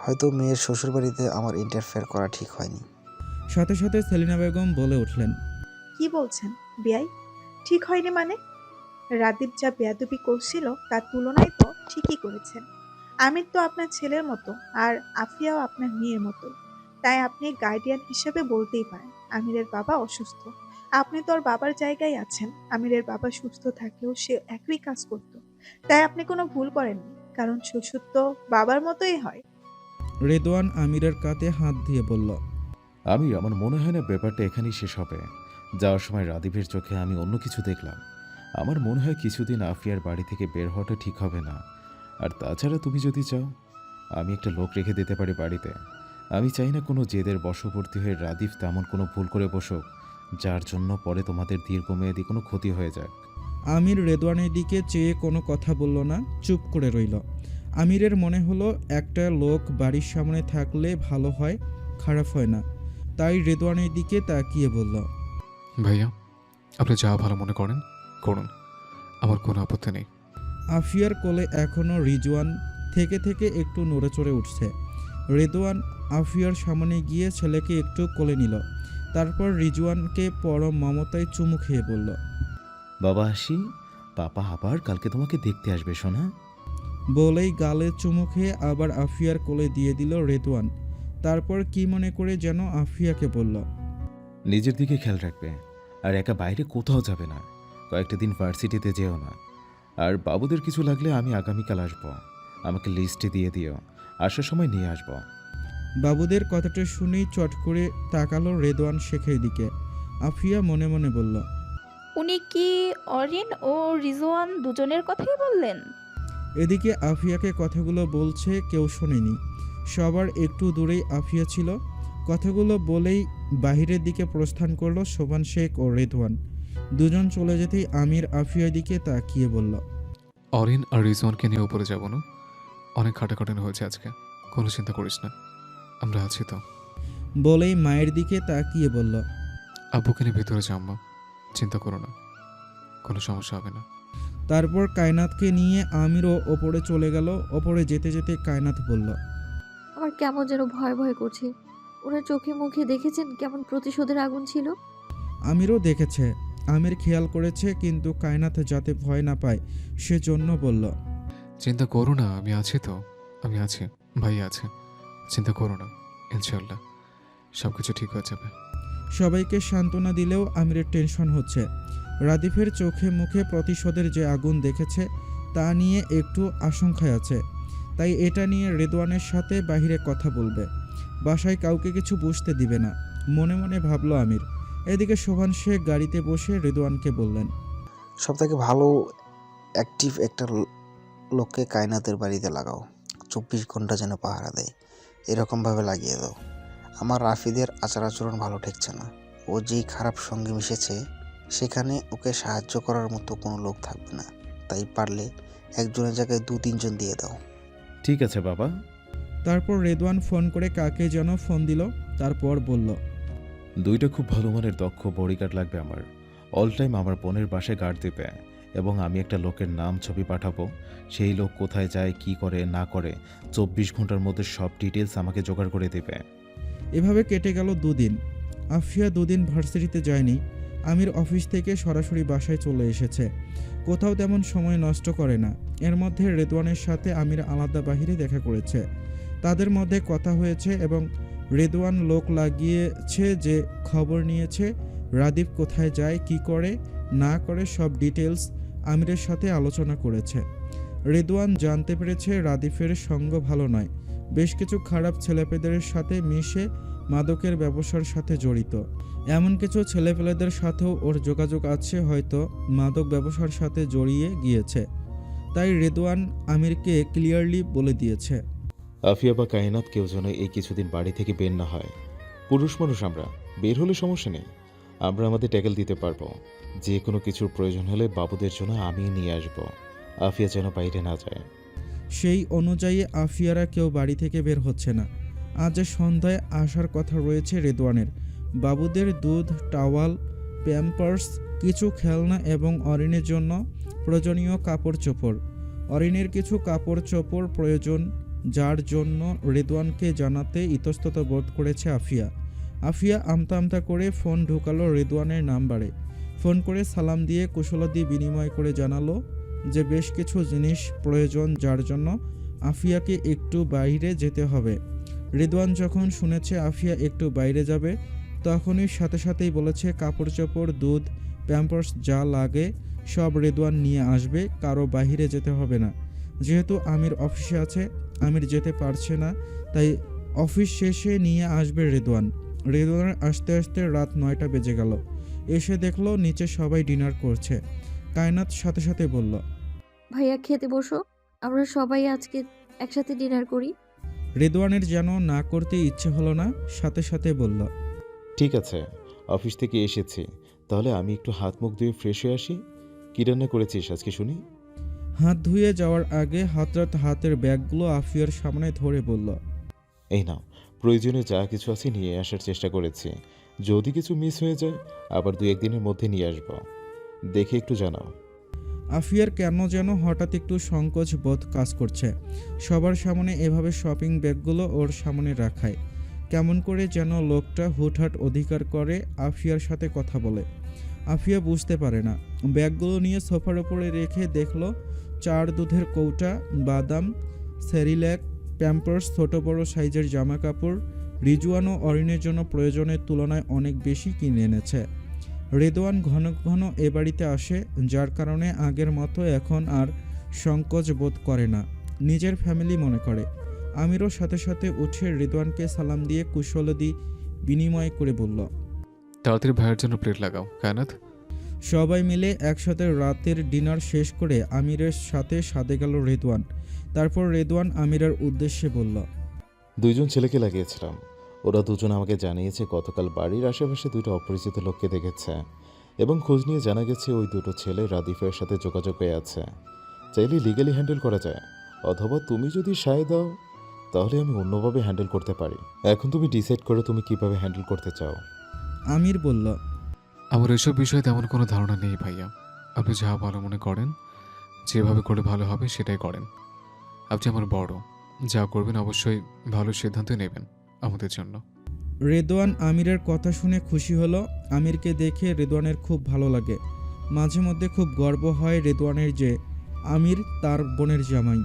হয়তো মেয়ের শ্বশুরবাড়িতে আমার ইন্টারফেয়ার করা ঠিক হয়নি। সাথে সাথে সেলিনা বেগম বলে উঠলেন, কি বলছেন বিয়াই? ঠিক হয়নি মানে? রাদীপ যা বেয়াদবি করছিল তার তুলনায় তো ঠিকই করেছেন। আমির তো আপনার ছেলের মতো, আর আফিয়াও আপনার মেয়ের মতো, তাই আপনি গার্ডিয়ান হিসেবে বলতেই পারেন। আমিরের বাবা অসুস্থ, আপনি তো ওর বাবার জায়গায় আছেন। আমিরের বাবা সুস্থ থাকলেও সে একই কাজ করত, তাই আপনি কোনো ভুল করেননি, কারণ শ্বশুর তো বাবার মতোই হয়। রেদওয়ান আমিরের কাঁধে হাত দিয়ে বলল, আমার মনে হয় না ব্যাপারটা এখানেই শেষ হবে। যাওয়ার সময় রাদীপের চোখে আমি অন্য কিছু দেখলাম। আমার মনে হয় কিছুদিন আফিয়ার বাড়ি থেকে বের হওয়াটা ঠিক হবে না। আর তাছাড়া তুমি যদি চাও আমি একটা লোক রেখে দিতে পারি বাড়িতে। আমি চাই না কোনো জেদের বশবর্তী হয়ে রাদীপ তেমন কোনো ভুল করে বসুক, যার জন্য পরে তোমাদের দীর্ঘমেয়াদী কোনো ক্ষতি হয়ে যাক। আমির রেদওয়ানের দিকে চেয়ে কোনো কথা বলল না, চুপ করে রইল। আমিরের মনে হলো একটা লোক বাড়ির সামনে থাকলে ভালো হয়, খারাপ হয় না। তাই রেদওয়ানের দিকে তাকিয়ে বলল, ভাইয়া, আপনি যা ভালো মনে করেন করুন, আমার কোনো আপত্তি নেই। আফিয়ার কোলে এখনও রিজওয়ান থেকে থেকে একটু নড়েচড়ে উঠছে। রেদওয়ান আফিয়ার সামনে গিয়ে ছেলেকে একটু কোলে নিল। তারপর রিজওয়ানকে পরম মমতায় চুমু খেয়ে বলল, বাবা আসি, পাপা আবার কালকে তোমাকে দেখতে আসবে সোনা। বলেই গালে চুমু খেয়ে আবার আফিয়ার কোলে দিয়ে দিল রেদওয়ান। তারপর কি মনে করে যেন আফিয়াকে বলল, নিজের দিকে খেয়াল রাখবে, আর একা বাইরে কোথাও যাবে না। কয়েকটা দিন ভার্সিটিতে যেও না। আর বাবুদের কিছু লাগলে আমি আগামীকাল আসবো, আমাকে লিস্টে দিয়ে দিও, আসার সময় নিয়ে আসবো। বাবুদের কথাটা শুনেই চট করে তাকালো রেদওয়ান শেখের দিকে। আফিয়া মনে মনে বলল, উনি কি অরিন ও রিজওয়ান দুজনের কথাই বললেন? এদিকে আফিয়াকে কথাগুলো বলছে কেউ শোনেনি। সবার একটু দূরেই আফিয়া ছিল। কথাগুলো বলেই বাহিরের দিকে প্রস্থান করলো শোভান শেখ ও রেদওয়ান। দুজন চলে যেতেই আমির আফিয়ার দিকে তাকিয়ে বলল, অরিন আর রিজওয়ানকে নিয়ে উপরে যাব না, অনেক খাটাখাটানো হয়েছে আজকে, কোনো চিন্তা করিস না, আমরা আছি তো। বলেই মায়ের দিকে তাকিয়ে বলল, আব্বুকে নিয়ে ভেতরে যা আম্মা, চিন্তা করো না, কোনো সমস্যা হবে না। তারপর কায়নাতকে নিয়ে আমিরও ওপরে চলে গেল। ওপরে যেতে যেতে কায়নাত বলল, আমার কেমন যেন ভয় ভয় করছে। ওনার চোখে মুখে দেখেছেন কেমন প্রতিশোধের আগুন ছিল। আমিরও দেখেছে, আমির খেয়াল করেছে, কিন্তু কায়নাত যাতে ভয় না পায় সেজন্য বলল, চিন্তা করো না, আমি আছি তো, আমি আছি, ভাই আছে, চিন্তা করো না, ইনশাল্লাহ সব কিছু ঠিক হয়ে যাবে। সবাইকে সান্ত্বনা দিলেও আমিরের টেনশন হচ্ছে। রাদীপের চোখে মুখে প্রতিশোধের যে আগুন দেখেছে তা নিয়ে একটু আশঙ্কায় আছে। তাই এটা নিয়ে রেদওয়ানের সাথে বাইরে কথা বলবে, বাসায় কাউকে কিছু বুঝতে দিবে না, মনে মনে ভাবলো আমির। এদিকে শোভান শেখ গাড়িতে বসে রেদওয়ানকে বললেন, সবথেকে ভালো অ্যাক্টিভ একটা লোককে কায়নাতের বাড়িতে লাগাও, 24 ঘন্টা যেন পাহারা দেয়, এরকমভাবে লাগিয়ে দাও। আমার রাফিদের আচার আচরণ ভালো ঠেকছে না। ও যেই খারাপ সঙ্গে মিশেছে সেখানে ওকে সাহায্য করার মতো কোনো লোক থাকবে না, তাই পারলে একজনের জায়গায় 2-3 জন দিয়ে দাও। ঠিক আছে বাবা। তারপর রেদওয়ান ফোন করে কাকে যেন ফোন দিল। তারপর বলল, 2টা খুব ভালো মানের দক্ষ বডিগার্ড লাগবে আমার, অল টাইম আমার বোনের বাসায় গার্ড দেবে, এবং আমি একটা লোকের নাম ছবি পাঠাবো। সেই লোক কোথায় যায়, কি করে না করে 24 ঘন্টার মধ্যে সব ডিটেলস আমাকে জোগাড় করে দেবে। এভাবে কেটে গেল 2 দিন। আফিয়া 2 দিন ভার্সিটিতে যায়নি। আমির অফিস থেকে সরাসরি বাসায় চলে এসেছে, কোথাও তেমন সময় নষ্ট করে না। এর মধ্যে রেদওয়ানের সাথে আমির আলাদা বাহিরে দেখা করেছে, তাদের মধ্যে কথা হয়েছে এবং রেদওয়ান লোক লাগিয়েছে যে খবর নিয়েছে রাদীপ কোথায় যায়, কি করে না করে সব ডিটেলস আমিরের সাথে আলোচনা করেছে। রেদওয়ান জানতে পেরেছে রাদীপের সঙ্গ ভালো নয়, বেশ কিছু খারাপ ছেলেপেদের সাথে মিশে মাদকের ব্যবসার সাথে জড়িত। এমন কিছু ছেলেপেলেদের সাথেও ওর যোগাযোগ আছে, হয়তো মাদক ব্যবসার সাথে জড়িয়ে গিয়েছে। তাই রেদওয়ান আমিরকে ক্লিয়ারলি বলে দিয়েছে, আফিয়া বা কায়নাত কেউ যেন এই কিছুদিন বাড়ি থেকে বের না হয়। পুরুষ মানুষ আমরা, বের হলে সমস্যা নেই, আমরা আমাদের ট্যাকেল দিতে পারবো। যে কোনো কিছুর প্রয়োজন হলে বাবুদের জন্য আমি নিয়ে আসবো। আফিয়া যেন বাইরে না যায়। সেই অনুযায়ী আফিয়ারা কেউ বাড়ি থেকে বের হচ্ছে না। আজ সন্ধ্যায় আসার কথা রয়েছে রেদওয়ানের। বাবুদের দুধ, টাওয়াল, প্যাম্পার্স, কিছু খেলনা এবং অরিনের জন্য প্রয়োজনীয় কাপড় চোপড়। অরিনের কিছু কাপড় চোপড় প্রয়োজন, যার জন্য রেদওয়ানকে জানাতে ইতস্তত বোধ করেছে আফিয়া। আফিয়া আমতা আমতা করে ফোন ঢুকালো রেদওয়ানের নাম্বারে। ফোন করে সালাম দিয়ে কুশলাদি বিনিময় করে জানালো যে বেশ কিছু জিনিস প্রয়োজন, যার জন্য আফিয়াকে একটু বাইরে যেতে হবে। রেদওয়ান যখন শুনেছে আফিয়া একটু বাইরে যাবে, তখনই সাথে সাথেই বলেছে কাপড় চোপড়, দুধ, প্যাম্পার্স যা লাগে সব রেদওয়ান নিয়ে আসবে, কারো বাইরে যেতে হবে না। যেহেতু আমির অফিসে আছে, আমির যেতে পারছে না, তাই অফিস শেষে নিয়ে আসবে রেদওয়ান। রেদওয়ানের আসতে আসতে রাত 9টা বেজে গেল। এসে দেখলো নিচে সবাই ডিনার করছে। কায়নাত সাথে সাথে বলল, ভাইয়া খেতে বসো, আমরা সবাই আজকে একসাথে ডিনার করি। রেদওয়ানের যেন না করতে ইচ্ছে হলো না, সাথে সাথে বলল, ঠিক আছে, অফিস থেকে এসেছি, তাহলে আমি একটু হাত মুখ ধুয়ে ফ্রেশ হয়ে আসি। কী রান্না করেছিস আজকে শুনি? হাত ধুয়ে যাওয়ার আগে হাতের ব্যাগগুলো আফিয়ার সামনে ধরে বলল, এই নাও, প্রয়োজনে যা কিছু আছে নিয়ে আসার চেষ্টা করেছি। যদি কিছু মিস হয়ে যায় আবার 2-1 দিনের মধ্যে নিয়ে আসবো, দেখে একটু জানাও। আফিয়ার কেন যেন হঠাৎ একটু সংকোচ বোধ কাজ করছে। সবার সামনে এভাবে শপিং ব্যাগগুলো ওর সামনে রাখায় কেমন করে যেন লোকটা হুটহাট অধিকার করে আফিয়ার সাথে কথা বলে। আফিয়া বুঝতে পারে না। ব্যাগগুলো নিয়ে সোফার উপরে রেখে দেখলো 4 দুধের কৌটা, বাদাম, সেরিল্যাক, প্যাম্পার্স, ছোট বড় সাইজের জামা কাপড় রিজওয়ান ও অরিনের জন্য প্রয়োজনের তুলনায় অনেক বেশি কিনে এনেছে। রেদওয়ান ঘন ঘন এ বাড়িতে আসে, যার কারণে আগের মতো এখন আর সংকোচ বোধ করে না, নিজের ফ্যামিলি মনে করে। আমিরও সাথে সাথে উঠে রেদওয়ানকে সালাম দিয়ে কুশলাদি বিনিময় করে বলল, তাড়াতাড়ি ভাইয়ের জন্য প্লেট লাগাও কায়নাত। সবাই মিলে একসাথে রাতের ডিনার শেষ করে আমিরের সাথে সাথে গেল রেদওয়ান। তারপর রেদওয়ান আমিরের উদ্দেশ্যে বলল, 2জন ছেলেকে লাগিয়েছিলাম, ওরা দুজন আমাকে জানিয়েছে গতকাল বাড়ির আশেপাশে 2টো অপরিচিত লোককে দেখেছে এবং খোঁজ নিয়ে জানা গেছে ওই 2টো ছেলে রাদিফের সাথে যোগাযোগ হয়ে আছে। চাইলে লিগ্যালি হ্যান্ডেল করা যায়, অথবা তুমি যদি সায় দাও তাহলে আমি অন্যভাবে হ্যান্ডেল করতে পারি। এখন তুমি ডিসাইড করো তুমি কিভাবে হ্যান্ডেল করতে চাও। আমির বলল, আমার এসব বিষয়ে তেমন কোনো ধারণা নেই ভাইয়া, আপনি যা ভালো মনে করেন, যেভাবে করে ভালো হবে সেটাই করেন। আপনি আমার বড়, যা করবেন অবশ্যই ভালো সিদ্ধান্ত নেবেন আমাদের জন্য। রেদওয়ান আমিরের কথা শুনে খুশি হলো। আমিরকে দেখে রেদওয়ানের খুব ভালো লাগে। মাঝে মধ্যে খুব গর্ব হয় রেদওয়ানের যে আমির তার বোনের জামাই।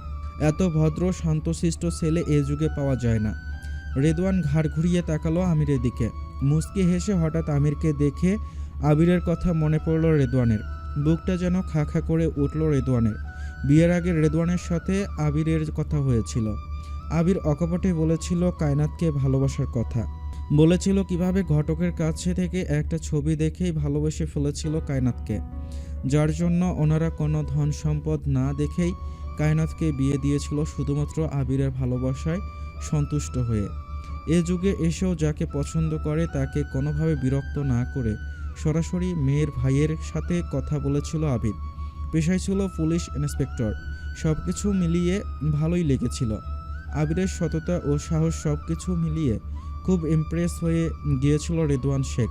এত ভদ্র শান্তশিষ্ট ছেলে এ যুগে পাওয়া যায় না। রেদওয়ান ঘাড় ঘুরিয়ে তাকালো আমিরের দিকে। মুচকি হেসে হঠাৎ আমিরকে দেখে আবিরের কথা মনে পড়ল রেদওয়ানের। বুকটা যেন খা খা করে উঠল রেদওয়ানের। বিয়ের আগে রেদওয়ানের সাথে আবিরের কথা হয়েছিল। আবির অকপটে বলেছিল কায়নাতকে ভালোবাসার কথা, বলেছিল কিভাবে ঘটকের কাছে থেকে একটা ছবি দেখেই ভালোবেসে ফেলেছিল কায়নাতকে, যার জন্য ওনারা কোনো ধন সম্পদ না দেখেই কায়নাতকে বিয়ে দিয়েছিল শুধুমাত্র আবিরের ভালোবাসায় সন্তুষ্ট হয়ে। এ যুগে এসেও যাকে পছন্দ করে তাকে কোনোভাবে বিরক্ত না করে সরাসরি মেয়ের ভাইয়ের সাথে কথা বলেছিল আবির। পেশায় ছিল পুলিশ ইন্সপেক্টর। সব কিছু মিলিয়ে ভালোই লেগেছিল। আবিরের সততা ও সাহস সব কিছু মিলিয়ে খুব ইমপ্রেস হয়ে গিয়েছিল রেদওয়ান শেখ।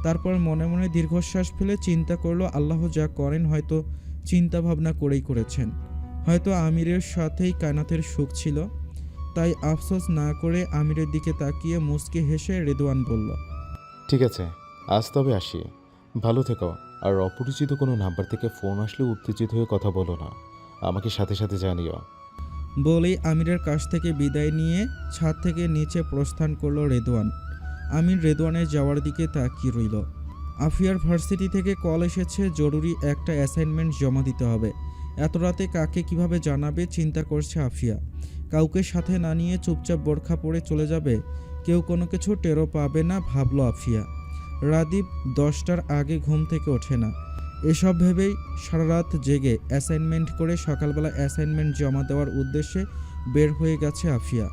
তারপর মনে মনে দীর্ঘশ্বাস ফেলে চিন্তা করলো আল্লাহ যা করেন হয়তো চিন্তা ভাবনা করেই করেছেন। হয়তো আমিরের সাথেই কায়নাতের সুখ ছিল। তাই আফসোস না করে আমিরের দিকে তাকিয়ে মুচকি হেসে রেদওয়ান বলল, ঠিক আছে, আজ তবে আসি। ভালো থেকো। আর অপরিচিত কোনো নাম্বার থেকে ফোন আসলে উত্তেজিত হয়ে কথা বলো না, আমাকে সাথে সাথে জানিও। বলেই আমিরের কাছ থেকে বিদায় নিয়ে ছাদ থেকে নিচে প্রস্থান করলো রেদওয়ান। আমির রেদওয়ানের যাওয়ার দিকে তাকিয়ে রইল। আফিয়ার ভার্সিটি থেকে কল এসেছে, জরুরি একটা অ্যাসাইনমেন্ট জমা দিতে হবে। এত রাতে কাকে কিভাবে জানাবে চিন্তা করছে আফিয়া। কাউকে সাথে না নিয়ে চুপচাপ বোরখা পরে চলে যাবে, কেউ কোনো কিছু টেরও পাবে না ভাবল আফিয়া। রাদীপ 10টার আগে ঘুম থেকে ওঠে না। এসব ভেবেই সারা রাত জেগে অ্যাসাইনমেন্ট করে সকালবেলা অ্যাসাইনমেন্ট জমা দেওয়ার উদ্দেশ্যে বের হয়ে গেছে আফিয়া।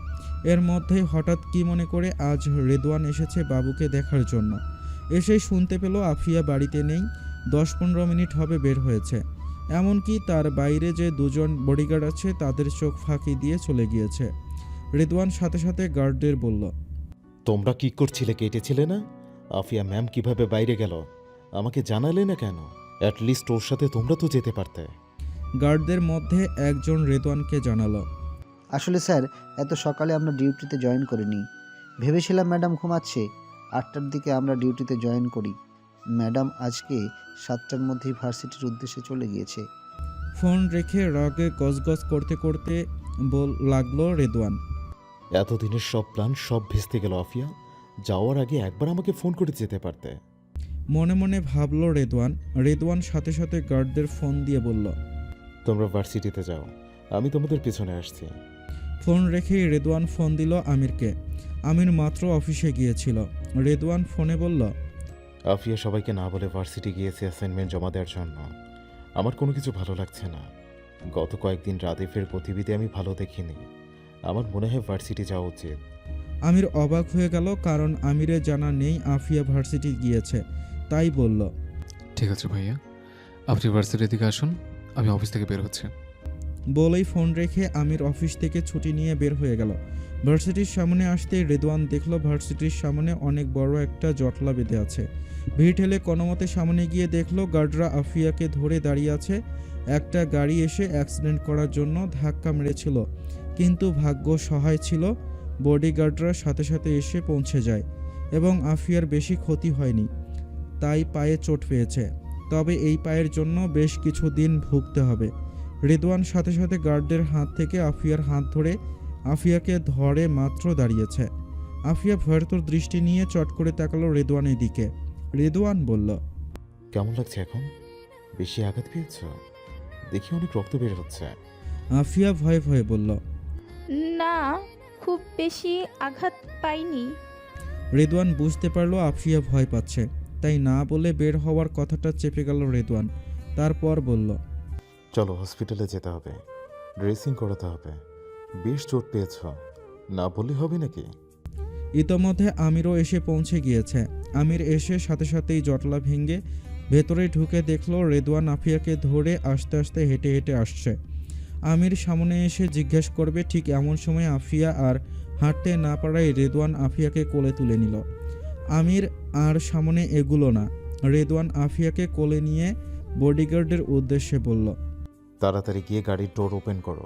এর মধ্যেই হঠাৎ কি মনে করে আজ রেদওয়ান এসেছে বাবুকে দেখার জন্য। এসেই শুনতে পেল আফিয়া বাড়িতে নেই, 10-15 মিনিট হবে বের হয়েছে। এমনকি তার বাইরে যে দুজন বডিগার্ড আছে তাদের চোখ ফাঁকি দিয়ে চলে গিয়েছে। রেদওয়ান সাথে সাথে গার্ডদের বলল, তোমরা কি করছিলে, কেটেছিলে না? আফিয়া ম্যাম কিভাবে বাইরে গেল আমাকে জানালে না কেন? অ্যাটলিস্ট ওর সাথে তোমরা তো যেতে পারতে। গার্ডদের মধ্যে একজন রেদওয়ানকে জানালো, আসলে স্যার, এত সকালে আমরা ডিউটিতে জয়েন করিনি। ভেবেছিলাম ম্যাডাম ঘুমাচ্ছে, 8টার দিকে আমরা ডিউটিতে জয়েন করি। ম্যাডাম আজকে 7টার মধ্যেই ভার্সিটির উদ্দেশ্যে চলে গিয়েছে। ফোন রেখে রাগে গজগজ করতে করতে লাগলো রেদওয়ান। এতদিনের সব প্ল্যান সব ভেস্তে গেল আফিয়া। যাওয়ার আগে একবার আমাকে ফোন করে যেতে পারতে। মনে মনে ভাবলো রেদওয়ান সাথে সাথে গার্ডদের ফোন দিয়ে বলল, তোমরা ভার্সিটিতে যাও, আমি তোমাদের পিছনে আসছি। ফোন রেখেই রেদওয়ান ফোন দিল আমিরকে। আমির মাত্র অফিসে গিয়েছিল। রেদওয়ান ফোনে বলল, আফিয়া সবাইকে না বলে ভার্সিটি গিয়েছে অ্যাসাইনমেন্ট জমা দেওয়ার জন্য। আমার কোনো কিছু ভালো লাগছে না। গত কয়েকদিন রাদিফের গতিবিধি আমি ভালো দেখিনি। আমার মনে হয় ভার্সিটি যাওয়া উচিত। আমির অবাক হয়ে গেল, কারণ আমিরের জানা নেই আফিয়া ভার্সিটি গিয়েছে। তাই বলল, ঠিক আছে ভাইয়া, আপনি ভার্সিটির দিকে আসুন, আমি অফিস থেকে বের হচ্ছে। বলেই ফোন রেখে আমির অফিস থেকে ছুটি নিয়ে বের হয়ে গেল। ভার্সিটির সামনে আসতেই রেদওয়ান দেখল ভার্সিটির সামনে অনেক বড় একটা জটলা বেঁধে আছে। ভিড় ঠেলে কোনোমতে সামনে গিয়ে দেখল গার্ডরা আফিয়াকে ধরে দাঁড়িয়ে আছে। একটা গাড়ি এসে অ্যাক্সিডেন্ট করার জন্য ধাক্কা মেরেছিল, কিন্তু ভাগ্য সহায় ছিল, বডিগার্ডরা সাথে সাথে এসে পৌঁছে যায় এবং আফিয়ার বেশি ক্ষতি হয়নি, তাই পায়ে চোট পেয়েছে। তবে এই পায়ের জন্য বেশ কিছুদিন ভুগতে হবে। রেদওয়ান সাথে সাথে গার্ডদের হাত থেকে আফিয়ার হাত ধরে আফিয়াকে ধরে মাত্র দাঁড়িয়েছে। আফিয়া ভয়ার্থর দৃষ্টি নিয়ে চট করে তাকালো রেদওয়ানের দিকে। রেদওয়ান বলল, কেমন লাগছে এখন? বেশি আঘাত পেয়েছ? দেখি অনেক রক্ত বের হচ্ছে। আফিয়া ভয়ে ভয়ে বলল, না, খুব বেশি আঘাত পাইনি। রেদওয়ান বুঝতে পারলো আফিয়া ভয় পাচ্ছে, তাই না বলে বের হওয়ার কথাটা চেপে গেল রেদওয়ান। তারপর বলল, চলো হসপিটালে যেতে হবে, ড্রেসিং করাতে হবে। বেশ চোট পেয়েছ, না বললে হবে নাকি? ইতোমধ্যে আমিরও এসে পৌঁছে গিয়েছে। আমির এসে সাথে সাথেই জটলা ভেঙে ভেতরে ঢুকে দেখলো রেদওয়ান আফিয়াকে ধরে আস্তে আস্তে হেঁটে হেঁটে আসছে। আমির সামনে এসে জিজ্ঞেস করবে, ঠিক এমন সময় আফিয়া আর হাঁটতে না পারায় রেদওয়ান আফিয়াকে কোলে তুলে নিল। আমির আর সামনে এগুলো না। রেদওয়ান আফিয়াকে কোলে নিয়ে বডিগার্ডের উদ্দেশ্যে বলল, তাড়াতাড়ি গিয়ে গাড়ির ডোর ওপেন করো।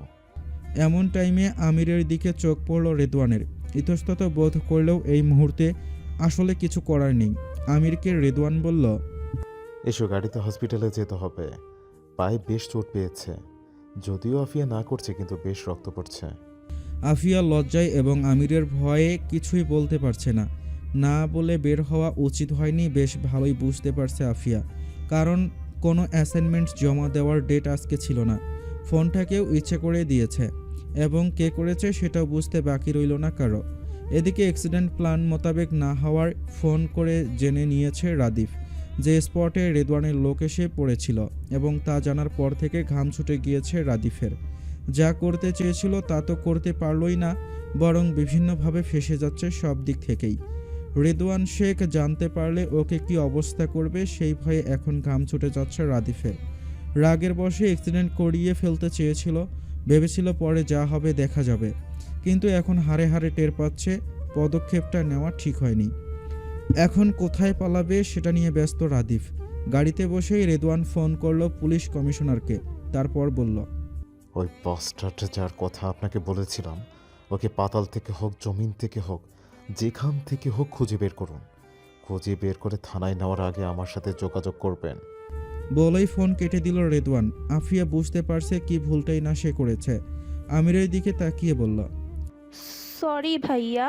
এমন টাইমে আমিরের দিকে চোখ পড়ল রেদওয়ানের। ইতস্তত বোধ করলেও এই মুহূর্তে আসলে কিছু করার নেই। আমিরকে রেদওয়ান বলল, এসো, গাড়িতে হসপিটালে যেতে হবে। পায়ে বেশ চোট পেয়েছে, যদিও আফিয়া না করছে, কিন্তু বেশ রক্ত পড়ছে। আফিয়া লজ্জায় এবং আমিরের ভয়ে কিছুই বলতে পারছে না। না বলে বের হওয়া উচিত হয়নি, বেশ ভালোই বুঝতে পারছে আফিয়া, কারণ কোনো অ্যাসাইনমেন্ট জমা দেওয়ার ডেট আজকে ছিল না। ফোনটাকেও ইচ্ছে করে দিয়েছে এবং কে করেছে সেটাও বুঝতে বাকি রইল না কারো। এদিকে অ্যাক্সিডেন্ট প্ল্যান মোতাবেক না হওয়ার ফোন করে জেনে নিয়েছে রাদিফ, যে স্পটে রেদওয়ানের লোক এসে পড়েছিল, এবং তা জানার পর থেকে ঘাম ছুটে গিয়েছে রাদিফের। যা করতে চেয়েছিল তা তো করতে পারলই না, বরং বিভিন্নভাবে ফেঁসে যাচ্ছে সব দিক থেকেই। রেদওয়ান শেখ জানতে পারলে ওকে কি অবস্থা করবে সেই ভয়ে এখন ঘাম ছুটে যাচ্ছে রাদিফের। রাগের বশে অ্যাক্সিডেন্ট করিয়ে ফেলতে চেয়েছিল, ভেবেছিল পরে যা হবে দেখা যাবে, কিন্তু এখন হাড়ে হাড়ে টের পাচ্ছে পদক্ষেপটা নেওয়া ঠিক হয়নি। এখন কোথায় পালাবে সেটা নিয়ে ব্যস্ত রাদিফ। গাড়িতে বসেই রেদওয়ান ফোন করলো পুলিশ কমিশনারকে। তারপর বলল, ওই বাস্টার্ড যার কথা আপনাকে বলেছিলাম, ওকে পাতাল থেকে হোক জমিন থেকে হোক যেখান থেকে হোক খুঁজে বের করুন। খুঁজে বের করে থানায় নেওয়ার আগে আমার সাথে যোগাযোগ করবেন। বলেই ফোন কেটে দিল রেদওয়ান। আফিয়া বুঝতে পারছে কি ভুলটাই না সে করেছে। আমিরের দিকে তাকিয়ে বলল। সরি ভাইয়া।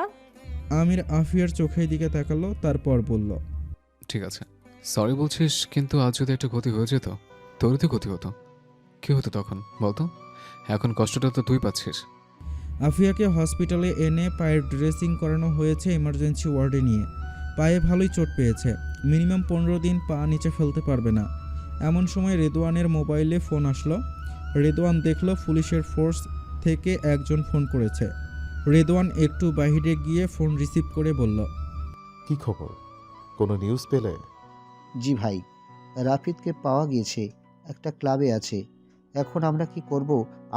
আমির আফিয়ার চোখের দিকে তাকালো, তারপর বলল। ঠিক আছে, সরি বলছিস, কিন্তু আজ যদি একটা ক্ষতি হয়ে যেত, তোরই তো ক্ষতি হতো। কি হতো তখন বলতো? এখন কষ্টটা তো তুই পাচ্ছিস। আফিয়াকে হসপিটালে এনে পায়ের ড্রেসিং করানো হয়েছে এমার্জেন্সি ওয়ার্ডে নিয়ে। পায়ে ভালোই চোট পেয়েছে, মিনিমাম 15 দিন পা নিচে ফেলতে পারবে না। এমন সময় রেদওয়ানের মোবাইলে ফোন আসলো। রেদওয়ান দেখলো পুলিশের ফোর্স থেকে একজন ফোন করেছে। রেদওয়ান একটু বাইরে গিয়ে ফোন রিসিভ করে বলল। কি খবর? কোনো নিউজ পেলে? জি ভাই, রাফিদকে পাওয়া গিয়েছে, একটা ক্লাবে আছে। এখন আমরা কি করব,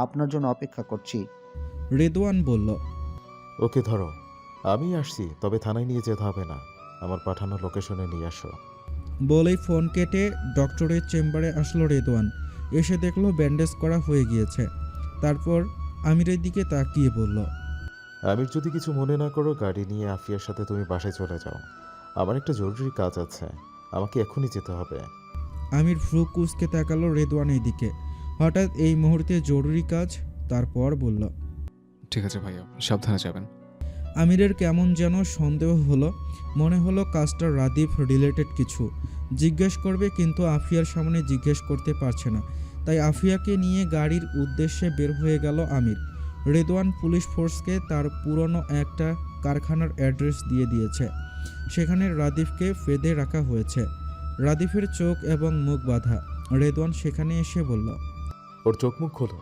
আপনার জন্য অপেক্ষা করছি। রেদওয়ান বলল। ওকে ধরো, আমি আসছি, তবে থানায় নিয়ে যেতে হবে না। আমার পাঠানো লোকেশনে নিয়ে আসো। বলেই ফোন কেটে ডক্টরের চেম্বারে আসলো রেদওয়ান। এসে দেখলো ব্যান্ডেজ করা হয়ে গিয়েছে। তারপর আমিরের দিকে তাকিয়ে বলল। আমির, যদি কিছু মনে না করো, গাড়ি নিয়ে আফিয়ার সাথে তুমি বাসায় চলে যাও। আমার একটা জরুরি কাজ আছে, আমাকে এখনই যেতে হবে। আমির ভ্রু কুঁচকে তাকালো রেদওয়ানের দিকে। হঠাৎ এই মুহূর্তে জরুরি কাজ? তারপর বলল। ঠিক আছে ভাইয়া, সাবধানে যাবেন। আমিরের কেমন যেন সন্দেহ হলো। মনে হলো কাজটা রাদীপ রিলেটেড কিছু। জিজ্ঞেস করবে, কিন্তু আফিয়ার সামনে জিজ্ঞেস করতে পারছে না। তাই আফিয়াকে নিয়ে গাড়ির উদ্দেশ্যে বের হয়ে গেল আমির। রেদওয়ান পুলিশ ফোর্সকে তার পুরনো একটা কারখানার অ্যাড্রেস দিয়ে দিয়েছে। সেখানে রাদীপকে ফেদে রাখা হয়েছে। রাদীপের চোখ এবং মুখ বাঁধা। রেদওয়ান সেখানে এসে বলল। ওর চোখ মুখ খোলো,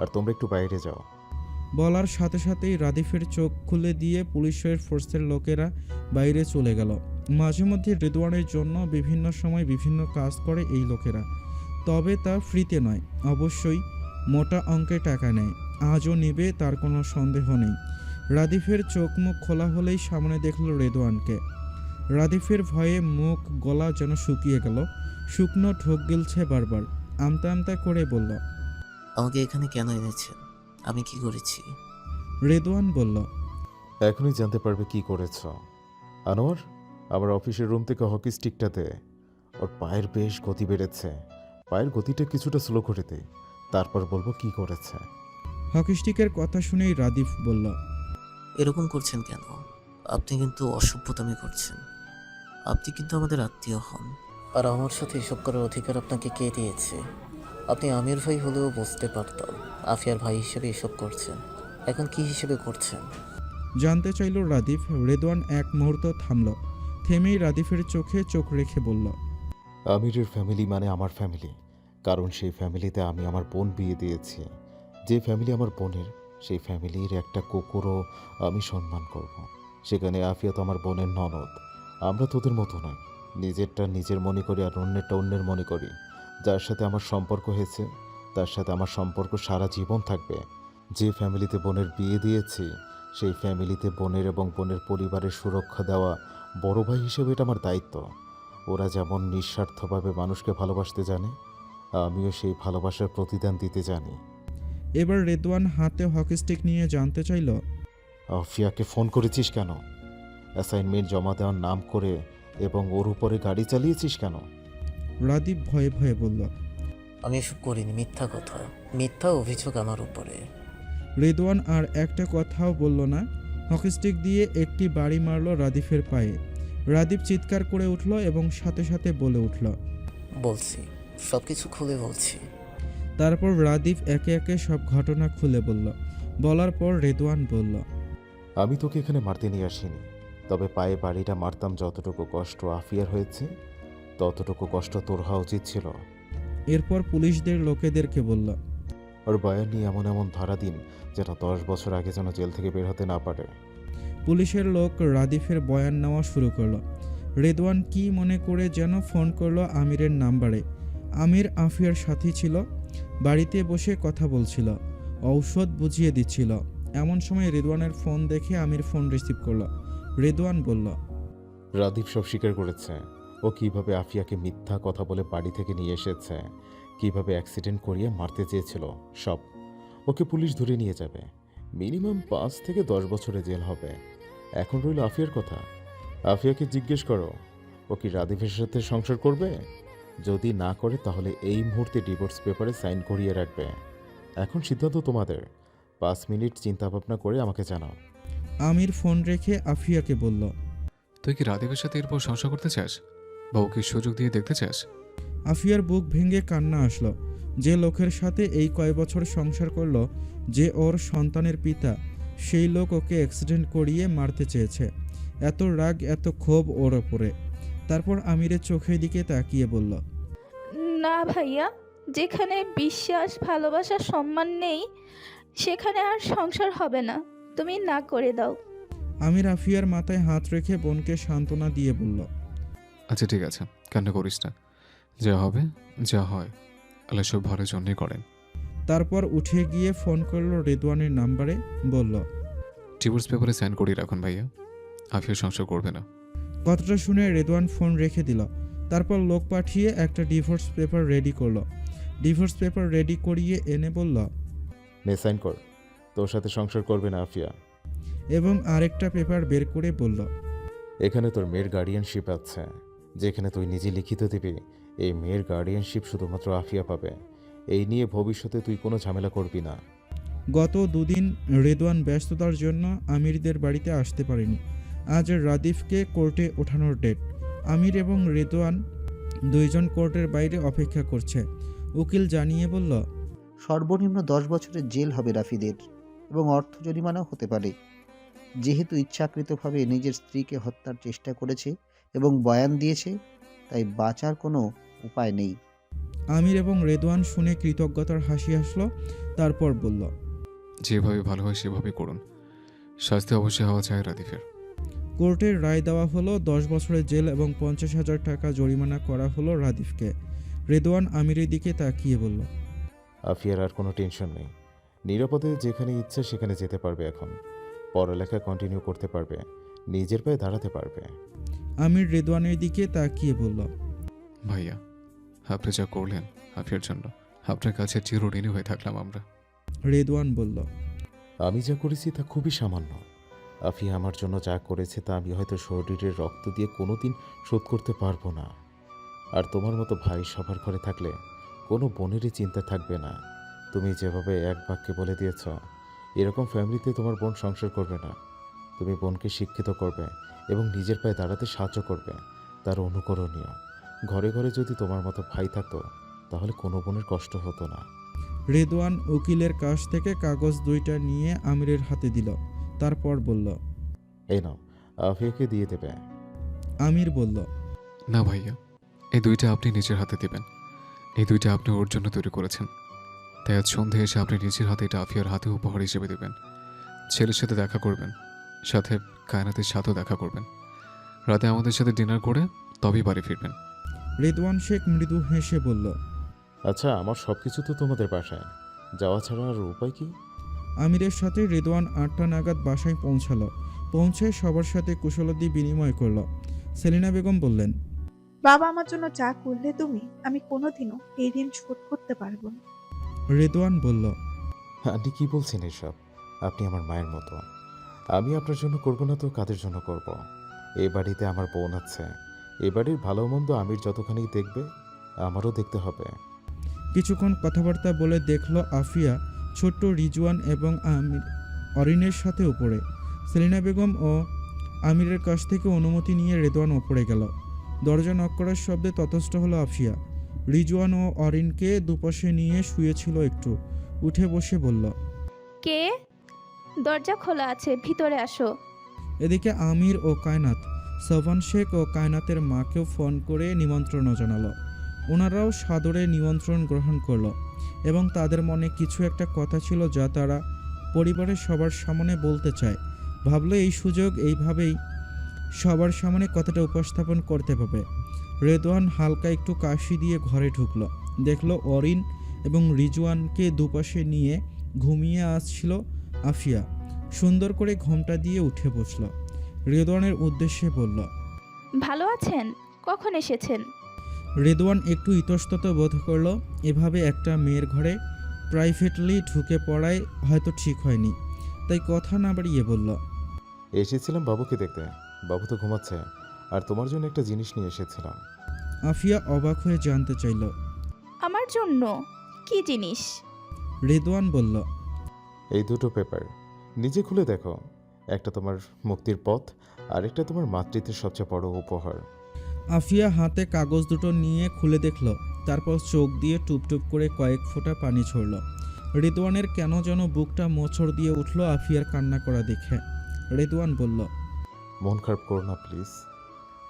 আর তোমরা একটু বাইরে যাও। বলার সাথে সাথেই রাদীপের চোখ খুলে দিয়ে পুলিশের ফোর্সের লোকেরা বাইরে চলে গেল। মাঝে মধ্যে রেদওয়ানের জন্য বিভিন্ন সময় বিভিন্ন কাজ করে এই লোকেরা, তবে তা ফ্রিতে নয়, অবশ্যই মোটা অঙ্কের টাকা নেয়। আজও নেবে, তার কোনো সন্দেহ নেই। রাদীপের চোখ মুখ খোলা হলেই সামনে দেখল রেদওয়ানকে। রাদীপের ভয়ে মুখ গলা যেন শুকিয়ে গেল, শুকনো ঢোক গিলছে বারবার। আমতা আমতা করে বলল। আমাকে এখানে কেন এনেছেন? আমি কি করেছি? রেদওয়ান বলল। এখনই জানতে পারবে কি করেছ। আনোয়ার, আমার অফিসের রুম থেকে হকি স্টিকটা দে। ওর পায়ের বেশ গতি বেড়েছে, পায়ের গতিটা কিছুটা স্লো করে দে, তারপর বলবো কি করেছে। হকি স্টিকের কথা শুনেই রাদীপ বলল। এরকম করছেন কেন? আপনি কিন্তু অসভ্যতামি করছেন। আপনি কিন্তু আমাদের আত্মীয় হন, আর আমার সাথে এসব করার অধিকার আপনাকে কে দিয়েছে? আপনি আমির ভাই হলেও বুঝতে পারতাম, আফিয়ার ভাই হিসেবে এসব করছেন। এখন কি হিসেবে করছেন? জানতে চাইল রাদীপ। রেদওয়ান এক মুহূর্ত থামল, থেমেই রাদীপের চোখে চোখ রেখে বলল। আমিরের ফ্যামিলি মানে আমার ফ্যামিলি, কারণ সেই ফ্যামিলিতে আমি আমার বোন বিয়ে দিয়েছি। যে ফ্যামিলি আমার বোনের, সেই ফ্যামিলির একটা কুকুরও আমি সম্মান করব। সেখানে আফিয়া তো আমার বোনের ননদ। আমরা তোদের মতো নয়, নিজেরটা নিজের মনে করি আর অন্যেরটা অন্যের মনে করি। যার সাথে আমার সম্পর্ক হয়েছে তার সাথে আমার সম্পর্ক সারা জীবন থাকবে। যে ফ্যামিলিতে বোনের বিয়ে দিয়েছি, সেই ফ্যামিলিতে বোনের এবং বোনের পরিবারের সুরক্ষা দেওয়া বড় ভাই হিসেবে এটা আমার দায়িত্ব। ওরা যেমন নিঃস্বার্থভাবে মানুষকে ভালোবাসতে জানে, আমিও সেই ভালোবাসার প্রতিদান দিতে জানি। এবার রেদওয়ান হাতে হকি স্টিক নিয়ে জানতে চাইল। আফিয়াকে ফোন করেছিস কেন? অ্যাসাইনমেন্ট জমা দেওয়ার নাম করে এবং ওর উপরে গাড়ি চালিয়েছিস কেন? রাদীপ ভয়ে ভয়ে বলল। আমি এসব করিনি, মিথ্যা কথা, মিথ্যা অভিযোগ আমার উপরে। রেদওয়ান আর একটা কথাও বলল না। হকি স্টিক দিয়ে একটি বাড়ি মারল রাদীপের পায়ে। রাদীপ চিৎকার করে উঠল এবং সাথে সাথে বলে উঠল। বলছি, সব কিছু খুলে বলছি। তারপর রাদীপ একে একে সব ঘটনা খুলে বলল। বলার পর রেদওয়ান বলল। আমি তোকে এখানে মারতে নিয়ে আসিনি, তবে পায়ে বাড়িটা মারতাম। যতটুকু কষ্ট আফিয়ার হয়েছে, ততটুকু কষ্ট তোর হওয়া উচিত ছিল। এরপর পুলিশদের লোকেদেরকে বলল। ওর বয়ান নিয়ে এমন এমন ধরা দিন যেন 10 বছর আগে যেন জেল থেকে বের হতে না পারে। পুলিশের লোক রাদীপের বয়ান নেওয়া শুরু করলো। রেদওয়ান কি মনে করে যেন ফোন করলো আমিরের নাম্বারে। আমির আফিয়ার সাথী ছিল, বাড়িতে বসে কথা বলছিল, ঔষধ বুঝিয়ে দিচ্ছিল। এমন সময় রেদওয়ানের ফোন দেখে আমির ফোন রিসিভ করলো। রেদওয়ান বলল। রাদীপ সব স্বীকার করেছে। ও কিভাবে আফিয়াকে মিথ্যা কথা বলে বাড়ি থেকে নিয়ে এসেছে, কিভাবে অ্যাক্সিডেন্ট করিয়ে মারতে চেয়েছিল, সব। ওকে পুলিশ ধরে নিয়ে যাবে। মিনিমাম 5 থেকে 10 বছরে জেল হবে। এখন রইল আফিয়ার কথা। আফিয়াকে জিজ্ঞেস করো ও কি রাদিফের সাথে সংসার করবে। যদি না করে তাহলে এই মুহূর্তে ডিভোর্স পেপারে সাইন করিয়ে রাখবে। এখন সিদ্ধান্ত তোমাদের। 5 মিনিট চিন্তা ভাবনা করে আমাকে জানাও। আমির ফোন রেখে আফিয়াকে বলল, তুই কি রাদীপের সাথে এরপর সংসার করতে চাস বা ওকে সুযোগ দিয়ে দেখতে চাস? আফিয়ার বুক ভেঙে কান্না আসলো। যে লোকের সাথে এই কয় বছর সংসার করলো, যে ওর সন্তানের পিতা, সেই লোক ওকে অ্যাক্সিডেন্ট করিয়ে মারতে চেয়েছে। এত রাগ, এত ক্ষোভ ওর ওপরে। তারপর আমিরের চোখের দিকে তাকিয়ে বলল, না ভাইয়া, যেখানে বিশ্বাস, ভালোবাসা, সম্মান নেই সেখানে আর সংসার হবে না। তুমি না করে দাও। আমির আফিয়ার মাথায় হাত রেখে বোনকে সান্ত্বনা দিয়ে বলল, আচ্ছা ঠিক আছে, কান্না করিস না। যা হবে যা হয় আল্লাহ সব ভালোর জন্যই করেন। তারপর উঠে গিয়ে ফোন করলো রেদওয়ানের নাম্বারে, বলল, ডিভোর্স পেপারে সাইন করিয়ে রাখুন ভাইয়া, আফিয়া সংসার করবে না। কথাটা শুনে রেদওয়ান ফোন রেখে দিল। তারপর লোক পাঠিয়ে একটা ডিভোর্স পেপার রেডি করলো। ডিভোর্স পেপার রেডি করিয়ে এনে বলল, নে সাইন কর, তোর সাথে সংসার করবে না আফিয়া। এবং আরেকটা পেপার বের করে বলল, এখানে তোর মেয়ের গার্ডিয়ানশিপ আছে, যেখানে তুই নিজে লিখিত দিবি। এই মেয়ের গার্ডিয়ানশিপ শুধুমাত্র আফিয়া পাবে। এই নিয়ে ভবিষ্যতে তুই কোনো ঝামেলা করবি না। গত দুদিন রেদওয়ান ব্যস্ততার জন্য আমিরদের বাড়িতে আসতে পারেনি। আজ রাদিফকে কোর্টে ওঠানোর ডেট। আমির এবং রেদওয়ান দুইজন কোর্টের বাইরে অপেক্ষা করছে। উকিল জানিয়ে বলল, সর্বনিম্ন 10 বছরের জেল হবে রাফিদের এবং অর্থ জরিমানাও হতে পারে। যেহেতু ইচ্ছাকৃতভাবে নিজের স্ত্রীকে হত্যার চেষ্টা করেছে এবং বয়ান দিয়েছে, তাই বাঁচার কোনো উপায় নেই। আমির এবং রেদওয়ান শুনে কৃতজ্ঞতার হাসি আসলো। তারপর বলল, যেভাবে ভালো হয় সেভাবেই করুন। শাস্তি অবশ্যই হওয়া চাই রাদীফের। কোর্টের রায় দেওয়া হলো 10 বছরের জেল এবং 50,000 টাকা জরিমানা করা হলো রাদিফকে। রেদওয়ান আমিরের দিকে তাকিয়ে বলল, আফিয়ার আর কোনো টেনশন নেই। নিরাপদে যেখানে ইচ্ছে সেখানে যেতে পারবে। এখন পড়ালেখা কন্টিনিউ করতে পারবে, নিজের পায়ে দাঁড়াতে পারবে। আমির রেদওয়ানের দিকে তাকিয়ে বলল, ভাইয়া, আপনি যা করলেন আফিয়ার জন্য, আপনার কাছে চিরঋণী হয়ে থাকলাম আমরা। রেদওয়ান বলল, আমি যা করেছি তা খুবই সামান্য। আফিয়া আমার জন্য যা করেছে তা আমি হয়তো শরীরের রক্ত দিয়ে কোনোদিন শোধ করতে পারবো না। আর তোমার মতো ভাই সবার ঘরে থাকলে কোনো বোনেরই চিন্তা থাকবে না। তুমি যেভাবে এক বাক্যে বলে দিয়েছ, এরকম ফ্যামিলিতে তোমার বোন সংসার করবে না। তুমি বোনকে শিক্ষিত করবে এবং নিজের পায়ে দাঁড়াতে সাহায্য করবে, তার অনুকরণীয়। ঘরে ঘরে যদি তোমার মতো ভাই থাকতো তাহলে কোনো বোনের কষ্ট হতো না। রেদওয়ান উকিলের কাছ থেকে কাগজ 2টা নিয়ে আমিরের হাতে দিল। তারপর বলল, এই নাও, আফিয়াকে দিয়ে দেবে। আমির বলল, না ভাইয়া, এই 2টা আপনি নিজের হাতে দেবেন। এই 2টা আপনি ওর জন্য তৈরি করেছেন, তাই আজ সন্ধে এসে আপনি নিজের হাতে এটা আফিয়ার হাতে উপহার হিসেবে দেবেন। ছেলের সাথে দেখা করবেন, সাথে কায়নাতের সাথেও দেখা করবেন। রাতে আমাদের সাথে ডিনার করে তবেই বাড়ি ফিরবেন। রেদওয়ান শেখ মৃদু হেসে বলল, আচ্ছা, আমার সব কিছু তো তোমাদের বাসায়, যাওয়া ছাড়া আর উপায় কি? আমিরের সাথে রেদওয়ান 8টা নাগাদ বাসায় পৌঁছালো। পৌঁছে সবার সাথে কুশলাদি বিনিময় করলো। সেলিনা বেগম বললেন, বাবা, আমার জন্য যা করলে তুমি, আমি কোনোদিনও এই ঋণ শোধ করতে পারবো না। রেদওয়ান বলল, আন্টি কি বলছেন এসব? আপনি আমার মায়ের মতো। আমি আপনার জন্য করব না তো কাদের জন্য করব? এই বাড়িতে আমার বোন আছে। এ বাড়ির ভালো মন্দ আমির যতখানি দেখবে আমারও দেখতে হবে। কিছুক্ষণ কথাবার্তা বলে দেখলো আফিয়া, ছোট্ট রিজওয়ান এবং আমির অরিনের সাথে উপরে। সেলিনা বেগম ও আমিরের কাছ থেকে অনুমতি নিয়ে রেদওয়ান ওপরে গেল। দরজা নক করার শব্দে ততস্থ হলো আফিয়া। রিজওয়ান ও অরিনকে দুপাশে নিয়ে শুয়েছিল একটু। উঠে বসে বলল, কে? দরজা খোলা আছে, ভিতরে আসো। এদিকে আমির ও কায়নাত সভান শেখ ও কায়নাতের মাকেও ফোন করে নিমন্ত্রণ জানালো। ওনারাও সাদরে নিমন্ত্রণ গ্রহণ করলো এবং তাদের মনে কিছু একটা কথা ছিল যা তারা পরিবারের সবার সামনে বলতে চায়। ভাবলো এই সুযোগ এইভাবেই সবার সামনে কথাটা উপস্থাপন করতে পারবে। রেদওয়ান হালকা একটু কাশি দিয়ে ঘরে ঢুকলো। দেখলো অরিন এবং রিজওয়ানকে দুপাশে নিয়ে ঘুমিয়ে আসছিল আফিয়া। সুন্দর করে ঘোমটা দিয়ে উঠে বসল। রেদওয়ানের উদ্দেশ্যে বলল, ভালো আছেন? কখন এসেছেন? রেদওয়ান একটু ইতস্তত বোধ করলো। এভাবে একটা মেয়ের ঘরে প্রাইভেটলি ঢুকে পড়ায় হয়তো ঠিক হয়নি, তাই কথা না বাড়িয়ে বলল, এসেছিলাম বাবুকে দেখতে। বাবু তো ঘুমাচ্ছে, আর তোমার জন্য একটা জিনিস নিয়ে এসেছিলাম। আফিয়া অবাক হয়ে জানতে চাইল। আমার জন্য কি জিনিস? রেদওয়ান বলল, এই দুটো পেপার নিজে খুলে দেখো। একটা তোমার মুক্তির পথ, আর একটা তোমার মাতৃত্বের সবচেয়ে বড় উপহার। আফিয়া হাতে কাগজ দুটো নিয়ে খুলে দেখল, তারপর চোখ দিয়ে টুপটুপ করে কয়েক ফোঁটা পানি ছড়ল। রেদওয়ানের কেন যেন বুকটা মোচড় দিয়ে উঠল আফিয়ার কান্না করা দেখে। রেদওয়ান বলল, মন খারাপ করো না প্লিজ,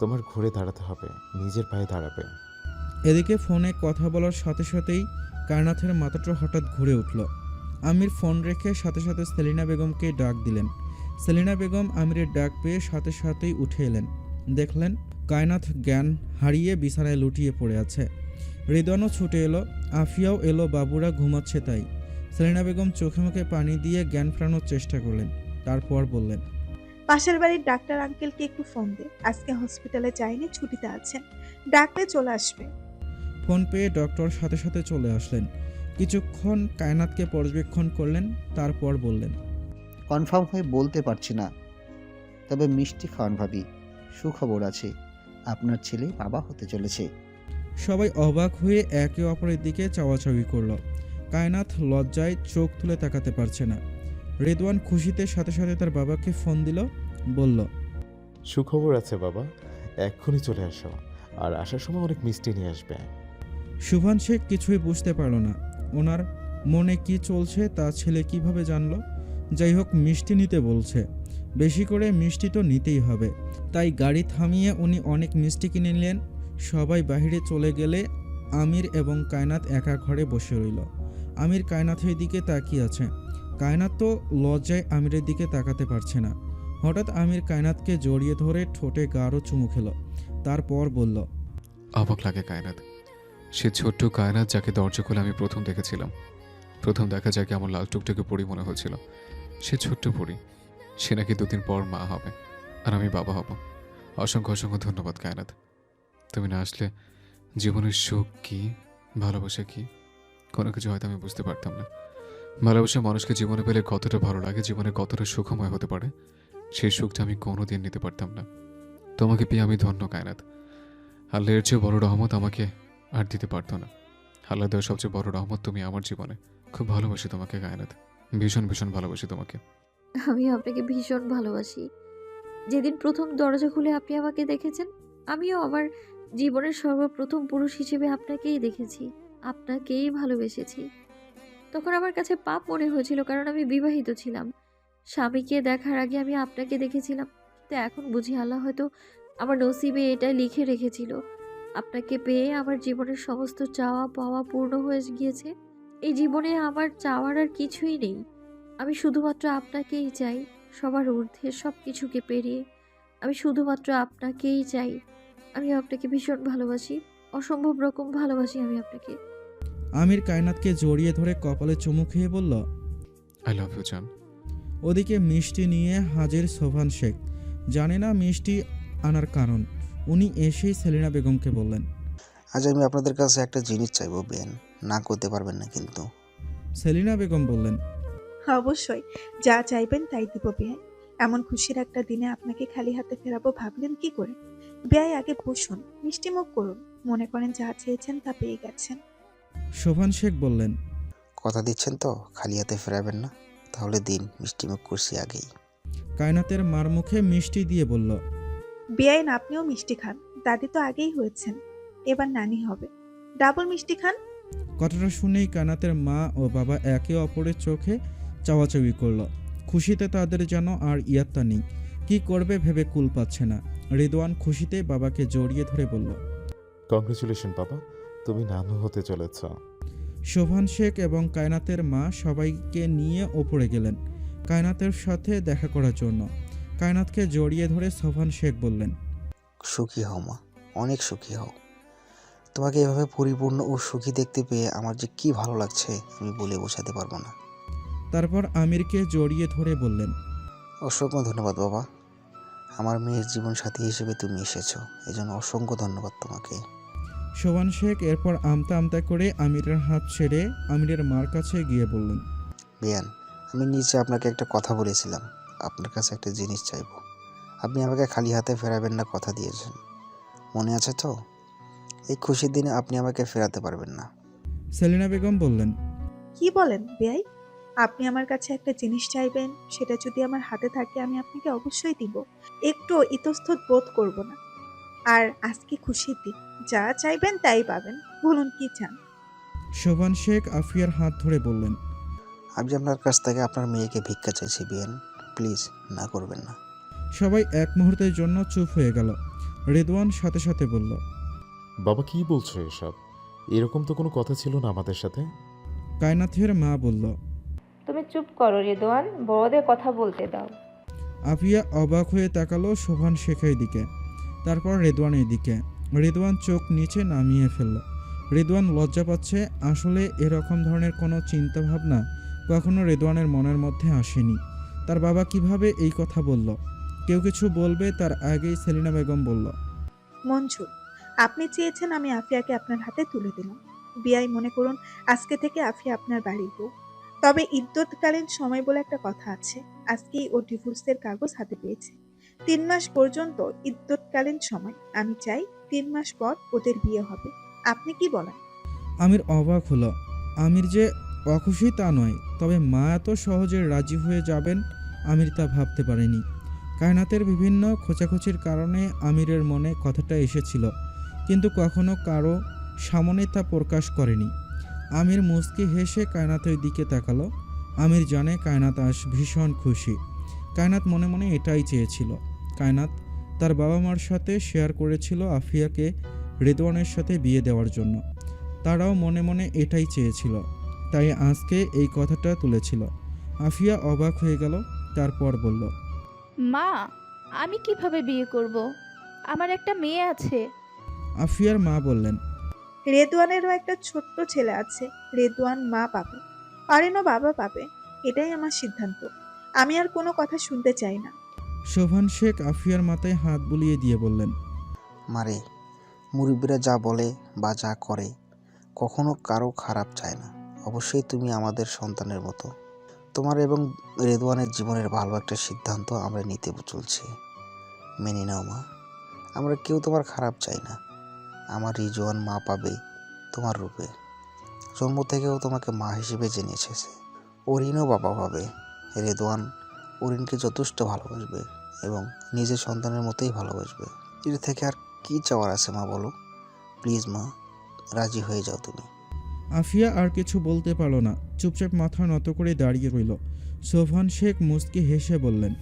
তোমার ঘুরে দাঁড়াতে হবে, নিজের পায়ে দাঁড়াবে। এদিকে ফোনে কথা বলার সাথে সাথেই কায়নাথের মাথাটা হঠাৎ ঘুরে উঠল। আমির ফোন রেখে সাথে সাথে সেলিনা বেগমকে ডাক দিলেন। সেলিনা বেগম আমিরের ডাক পেয়ে সাথে সাথেই উঠে এলেন। দেখলেন কায়নাথ জ্ঞান হারিয়ে বিছানায় লুটিয়ে পড়ে আছে। রেদওয়ানও ছুটে এলো, আফিয়াও এলো, বাবুরা ঘুমাচ্ছে তাই। সেলিনা বেগম চোখে মুখে পানি দিয়ে জ্ঞান ফেরানোর চেষ্টা করলেন, তারপর বললেন, পাশের বাড়ির ডাক্তার আঙ্কেলকে একটু ফোন দে, আজকে হসপিটালে যায়নি, ছুটিতে আছেন, ডাকলে চলে আসবে। ফোন পেয়ে ডক্টর সাথে সাথে চলে আসলেন। কিছুক্ষণ কায়নাথকে পর্যবেক্ষণ করলেন, তারপর বললেন, কনফার্ম হয়ে বলতে পারছি না, তবে মিষ্টি খাওয়ান ভাবি, সুখবর আছে, আপনার ছেলে বাবা হতে চলেছে। সবাই অবাক হয়ে একে অপরের দিকে চাওয়াচাওয়ি করল। কায়নাথ লজ্জায় চোখ তুলে তাকাতে পারছে না। রেদওয়ান খুশিতে সাথে সাথে তার বাবাকে ফোন দিল, বলল, সুখবর আছে বাবা, এক্ষুনি চলে আসো, আর আসার সময় অনেক মিষ্টি নিয়ে আসবে। সুভান শেখ কিছুই বুঝতে পারল না। ওনার মনে কি চলছে তা ছেলে কিভাবে জানল? যাই হোক, মিষ্টি নিতে বলছে, বেশি করে মিষ্টি তো নিতেই হবে। তাই গাড়ি থামিয়ে উনি অনেক মিষ্টি কিনে নিলেন। সবাই বাইরে চলে গেলে আমির এবং কায়নাত একা ঘরে বসে রইল। আমির কায়নাথের দিকে তাকিয়ে আছে। কায়নাত তো লজ্জায় আমিরের দিকে তাকাতে পারছে না। হঠাৎ আমির কায়নাতকে জড়িয়ে ধরে ঠোঁটে গাঢ় চুমু খেল, তারপর বলল, অবাক লাগে কায়নাত, সে ছোট্ট কায়নাত যাকে দরজা খুলে আমি প্রথম দেখেছিলাম। প্রথম দেখা যাকে আমার লাল টুকটাকে পরি মনে হয়েছিল, সে ছোট্ট পরি, সে নাকি 2 দিন পর মা হবে, আর আমি বাবা হব। অসংখ্য অসংখ্য ধন্যবাদ কায়নাত, তুমি না আসলে জীবনের সুখ কি, ভালোবাসা কি, কোনো কিছু হয়তো আমি বুঝতে পারতাম না। ভালোবাসা মানুষকে জীবনে পেলে কতটা ভালো লাগে, জীবনে কতটা সুখময় হতে পারে, সেই সুখটা আমি কোনোদিন নিতে পারতাম না। তোমাকে পেয়ে আমি ধন্য কায়নাত। আল্লাহর চেয়ে বড় রহমত আমাকে আর দিতে পারতো না। আল্লাহ দেওয়ার সবচেয়ে বড় রহমত তুমি আমার জীবনে। খুব ভালোবাসি তোমাকে কায়নাত, ভীষণ ভীষণ ভালোবাসি তোমাকে। আমি আপনাকে ভীষণ ভালোবাসি। যেদিন প্রথম দরজা খুলে আপনি আমাকে দেখেছেন, আমিও আমার জীবনের সর্বপ্রথম পুরুষ হিসেবে আপনাকেই দেখেছি, আপনাকেই ভালোবেসেছি। তখন আমার কাছে পাপ মনে হয়েছিল, কারণ আমি বিবাহিত ছিলাম। স্বামীকে দেখার আগে আমি আপনাকে দেখেছিলাম। তো এখন বুঝি আল্লাহ হয়তো আমার নসিবে এটাই লিখে রেখেছিল। আপনাকে পেয়ে আমার জীবনের সমস্ত চাওয়া পাওয়া পূর্ণ হয়ে গিয়েছে। এই জীবনে আমার চাওয়ার আর কিছুই নেই। আমি শুধুমাত্র আপনাকেই চাই, সবার ঊর্ধ্বে, সব কিছুকে পেরিয়ে আমি শুধুমাত্র আপনাকেই চাই। আমি আপনাকে ভীষণ ভালোবাসি, অসম্ভব রকম ভালোবাসি আমি আপনাকে। আমির কায়নাতকে জড়িয়ে ধরে কপালে চুমু খেয়ে বলল, আই লাভ ইউ জান। ওদিকে মিষ্টি নিয়ে হাজির সোভান শেখ। জানে না মিষ্টি আনার কারণ। উনি এসেই সেলিনা বেগমকে বললেন, আজ আমি আপনাদের কাছে একটা জিনিস চাইবো বেন, না করতে পারবেন না কিন্তু। সেলিনা বেগম বললেন, অবশ্যই, যা চাইবেন তাই দিব বিয়াই। এমন খুশির একটা দিনে আপনাকে খালি হাতে ফেরাবো ভাবলেন কি করে? বিয়াই, আগে বসুন, মিষ্টি মুখ করুন, মনে করেন যা চেয়েছেন তা পেয়ে গেছেন। সোভান শেখ বললেন, কথা দিচ্ছেন তো খালি হাতে ফেরাবেন না? তাহলে দিন, মিষ্টিমুখ করছি আগেই। কায়নাতের মার মুখে মিষ্টি দিয়ে বলল, বিয়াই, আপনিও মিষ্টি খান, দাদি তো আগেই হয়েছেন, এবার নানি হবে, ডাবল মিষ্টি খান। কথাটা শুনেই কায়নাতের মা ও বাবা একে অপরের চোখে চাওয়াচাওয়ি করল। খুশিতে তাদের যেন আর ইয়াত্তা নেই, কি করবে ভেবে কুল পাচ্ছে না। রিদওয়ান খুশিতে বাবাকে জড়িয়ে ধরে বলল, কংগ্রেচুলেশন বাবা, তুমি নানু হতে চলেছ। শোভান শেখ এবং কায়নাতের মা সবাইকে নিয়ে ওপরে গেলেন কায়নাতের সাথে দেখা করার জন্য। কায়নাতকে জড়িয়ে ধরে শোভান শেখ বললেন, সুখী হও মা, অনেক সুখী হও। তোমাকে এভাবে পরিপূর্ণ ও সুখী দেখতে পেয়ে আমার যে কি ভালো লাগছে আমি বলে বোঝাতে পারবো না। তারপর আমিরকে জড়িয়ে ধরে বললেন, অসংখ্য ধন্যবাদ বাবা, আমার মেয়ের জীবন সাথী হিসেবে তুমি এসেছো, এজন্য অসংখ্য ধন্যবাদ তোমাকে। শোভান শেখ এরপর আমতা আমতা করে আমিরের হাত ছেড়ে আমিরের মার কাছে গিয়ে বললেন, বিয়ান, আমি নিচে আপনাকে একটা কথা বলেছিলাম, আপনার কাছে একটা জিনিস চাইবো। আপনি আমাকে খালি হাতে ফেরাবেন না কথা দিয়েছেন, মনে আছে তো? এই খুশির দিনে আপনি আমাকে ফেরাতে পারবেন না। সেলিনা বেগম বললেন, কি বলেন বেয়াই? আপনি আমার কাছে একটা জিনিস চাইবেন, সেটা যদি আমার হাতে থাকে আমি আপনাকে অবশ্যই দিব, একটু ইতস্তত বোধ করব না। আর আজকে খুশির দিন, যা চাইবেন তাই পাবেন, বলুন কি চান। শোভান শেখ আফিয়ার হাত ধরে বললেন। আমি আপনার কাছ থেকে আপনার মেয়েকে ভিক্ষা চাইছি বিয়ান, প্লিজ না করবেন না। সবাই এক মুহূর্তের জন্য চুপ হয়ে গেল। রেদওয়ান সাথে সাথে বলল, বাবা কি বলছো এসব? এরকম তো কোনো কথা ছিল না আমাদের সাথে। কায়নাথের মা বলল। তুমি চুপ করো রেদওয়ান, বড়দের কথা বলতে দাও। আফিয়া অবাক হয়ে তাকালো শোভান শেখের দিকে, তারপর রেদওয়ানের দিকে। রেদওয়ান চোখ নিচে নামিয়ে ফেলল। রেদওয়ান লজ্জা পাচ্ছে। আসলে এরকম ধরনের কোনো চিন্তাভাবনা কখনো রেদওয়ানের মনের মধ্যে আসেনি। তার বাবা কিভাবে এই কথা বলল? কেউ কিছু বলবে তার আগেই সেলিনা বেগম বলল, মঞ্জুর, আপনি চেয়েছেন আমি আফিয়াকে আপনার হাতে তুলে দিলাম। বিয়াই মনে করুন আজকে থেকে আফিয়া আপনার বাড়ির বউ। তবে ইদ্যৎকালীন সময় বলে একটা কথা আছে, আজকেই ও ডিভোর্সের কাগজ হাতে পেয়েছে। 3 মাস পর্যন্ত ইদ্যৎকালীন সময়। আমি চাই 3 মাস পর ওদের বিয়ে হবে। আপনি কি বলেন? আমির অবাক হলো। আমির যে অখুশি তা নয়, তবে মা এত সহজে রাজি হয়ে যাবেন আমির তা ভাবতে পারেনি। কায়নাতের বিভিন্ন খোঁচাখুচির কারণে আমিরের মনে কথাটা এসেছিল, কিন্তু কখনো কারো সামনে তা প্রকাশ করেনি। আমির মুচকি হেসে কায়নাতের দিকে তাকালো। আমির জানে কায়নাত আজ ভীষণ খুশি। কায়নাত মনে মনে এটাই চেয়েছিল। কায়নাত তার বাবা মার সাথে শেয়ার করেছিল আফিয়াকে রেদওয়ানের সাথে বিয়ে দেওয়ার জন্য। তারাও মনে মনে এটাই চেয়েছিল, তাই আজকে এই কথাটা তুলেছিল। আফিয়া অবাক হয়ে গেল, তারপর বলল, মা, আমি কিভাবে বিয়ে করব? আমার একটা মেয়ে আছে। আফিয়ার মা বললেন, রেদওয়ানেরও একটা ছোট্ট ছেলে আছে, রেদওয়ান মা পাবে, অরিনও বাবা পাবে। এটাই আমার সিদ্ধান্ত, আমি আর কোনো কথা শুনতে চাই না। শোভান শেখ আফিয়ার মাথায় হাত বুলিয়ে দিয়ে বললেন, মারে, মুরব্বীরা যা বলে বা যা করে কখনো কারো খারাপ চায় না। অবশ্যই তুমি আমাদের সন্তানের মতো। তোমার এবং রেদওয়ানের জীবনের ভালো একটা সিদ্ধান্ত আমরা নিতে চলছি, মেনে নাও মা। আমরা কেউ তোমার খারাপ চাই না। আমার রিজওয়ান মা পাবে তোমার রূপে, জন্ম থেকেও তোমাকে মা হিসেবে জেনে এসেছে। অরিনও বাবা পাবে। রেদওয়ান অরিনকে যথেষ্ট ভালোবাসবে এবং নিজের সন্তানের মতোই ভালোবাসবে। এর থেকে আর কি চাওয়ার আছে মা, বলো? প্লিজ মা, রাজি হয়ে যাও তুমি। আফিয়া আর কিছু বলতে পারল না, চুপচাপ মাথা নত করে দাঁড়িয়ে রইল। শোভান শেখ মুচকি হেসে বললেন,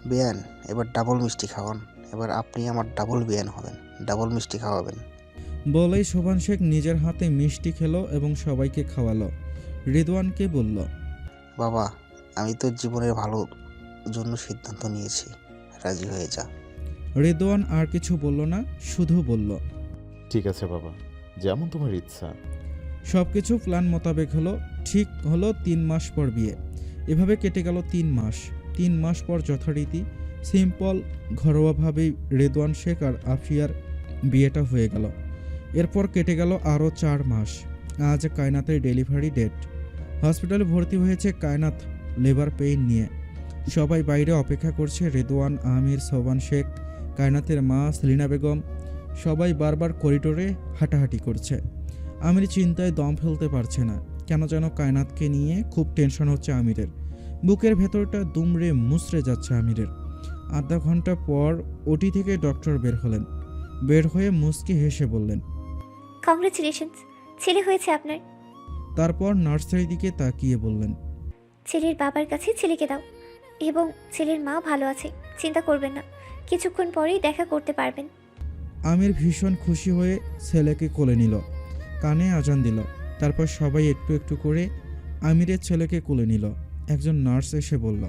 বেয়ান, এবার ডাবল মিষ্টি খাওয়ান। এবার আপনি আমার ডাবল বেয়ান হবেন, ডাবল মিষ্টি খাওয়াবেন। বলেই শোভান শেখ নিজের হাতে মিষ্টি খেলো এবং সবাইকে খাওয়ালো। রেদওয়ানকে বলল, বাবা, আমি তো জীবনের ভালো জন্য সিদ্ধান্ত নিয়েছি, রাজি হয়ে যা। রেদওয়ান আর কিছু বলল না, শুধু বলল, ঠিক আছে বাবা, যেমন তোমার ইচ্ছা। সব কিছু প্ল্যান মোতাবেক হলো। ঠিক হলো 3 মাস পর বিয়ে। এভাবে কেটে গেল 3 মাস। 3 মাস পর যথারীতি সিম্পল ঘরোয়াভাবেই রেদওয়ান শেখ আর আফিয়ার বিয়েটা হয়ে গেল। এরপর কেটে গেল আরও 4 মাস। আজ কায়নাতের ডেলিভারি ডেট। হসপিটালে ভর্তি হয়েছে কায়নাত লেবার পেইন নিয়ে। সবাই বাইরে অপেক্ষা করছে। রেদওয়ান, আমির, শোভান শেখ, কায়নাতের মা সেলিনা বেগম সবাই বারবার করিডোরে হাঁটাহাঁটি করছে। আমির চিন্তায় দম ফেলতে পারছে না। কেন যেন কায়নাতকে নিয়ে খুব টেনশন হচ্ছে আমিরের। বুকের ভেতরটা দুমড়ে মুচড়ে যাচ্ছে আমিরের। আধা ঘন্টা পর ওটি থেকে ডক্টর বের হলেন। বের হয়ে মুচকি হেসে বললেন, কংগ্রেচুলেশনস, ছেলে হয়েছে আপনার। তারপর নার্সের দিকে তাকিয়ে বললেন, ছেলের বাবার কাছে ছেলেকে দাও, এবং ছেলের মা ভালো আছে, চিন্তা করবেন না, কিছুক্ষণ পরেই দেখা করতে পারবেন। আমির ভীষণ খুশি হয়ে ছেলেকে কোলে নিল। কানে আজান দিল। তারপর সবাই একটু একটু করে আমিরের ছেলেকে কোলে নিল। একজন নার্স এসে বলল,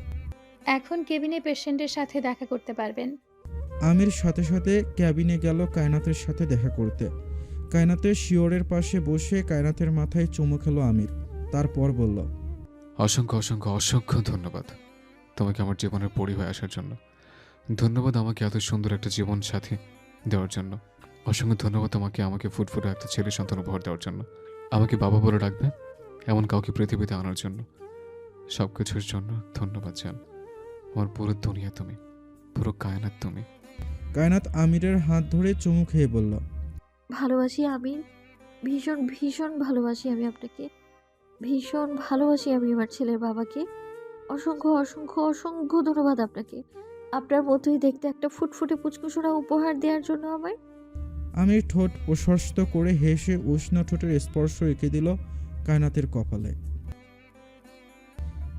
এখন কেবিনে পেশেন্টের সাথে দেখা করতে পারবেন। আমির সাথে সাথে ক্যাবিনে গেল কায়নাতের সাথে দেখা করতে। কায়নাতের শিওরের পাশে বসে কায়নাতের মাথায় চুমু খেলো আমির। তারপর বলল, অসংখ্য অসংখ্য অসংখ্য ধন্যবাদ তোমাকে আমার জীবনের পরি হয়ে আসার জন্য। ধন্যবাদ আমাকে এত সুন্দর একটা জীবন সাথী দেওয়ার জন্য। অসংখ্য ধন্যবাদ তোমাকে আমাকে ফুটফুটে একটা ছেলে সন্তান উপহার দেওয়ার জন্য। আমাকে বাবা বলে ডাকবে এমন কাউকে পৃথিবীতে আনার জন্য। সব কিছুর জন্য ধন্যবাদ জান। আমার পুরো দুনিয়া তুমি। পুরো কায়নাত তুমি। কায়নাত আমিরের হাত ধরে চুমু খেয়ে বলল, ভালোবাসি আমি, ভীষণ ভীষণ ভালোবাসি আমি আপনাকে, ভীষণ ভালোবাসি আমি আমার ছেলের বাবাকে। অসংখ্য অসংখ্য অসংখ্য ধন্যবাদ আপনাকে, আপনার মতোই দেখতে একটা ফুটফুটে পুচকুসোরা উপহার দেওয়ার জন্য আমায়। আমির ঠোঁট প্রশস্ত করে হেসে উষ্ণ ঠোঁটের স্পর্শ রেখে দিল কায়নাতের কপালে।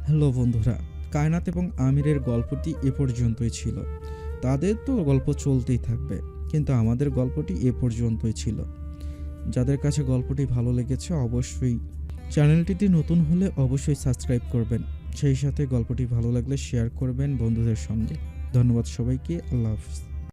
হ্যালো বন্ধুরা, কায়নাত এবং আমিরের গল্পটি এ পর্যন্তই ছিল। তাদের তো গল্প চলতেই থাকবে, কিন্তু আমাদের গল্পটি এ পর্যন্তই ছিল। যাদের কাছে গল্পটি ভালো লেগেছে অবশ্যই চ্যানেলটিতে নতুন হলে অবশ্যই সাবস্ক্রাইব করবেন, সেই সাথে গল্পটি ভালো লাগলে শেয়ার করবেন বন্ধুদের সঙ্গে। ধন্যবাদ সবাইকে, আল্লাহ হাফিজ।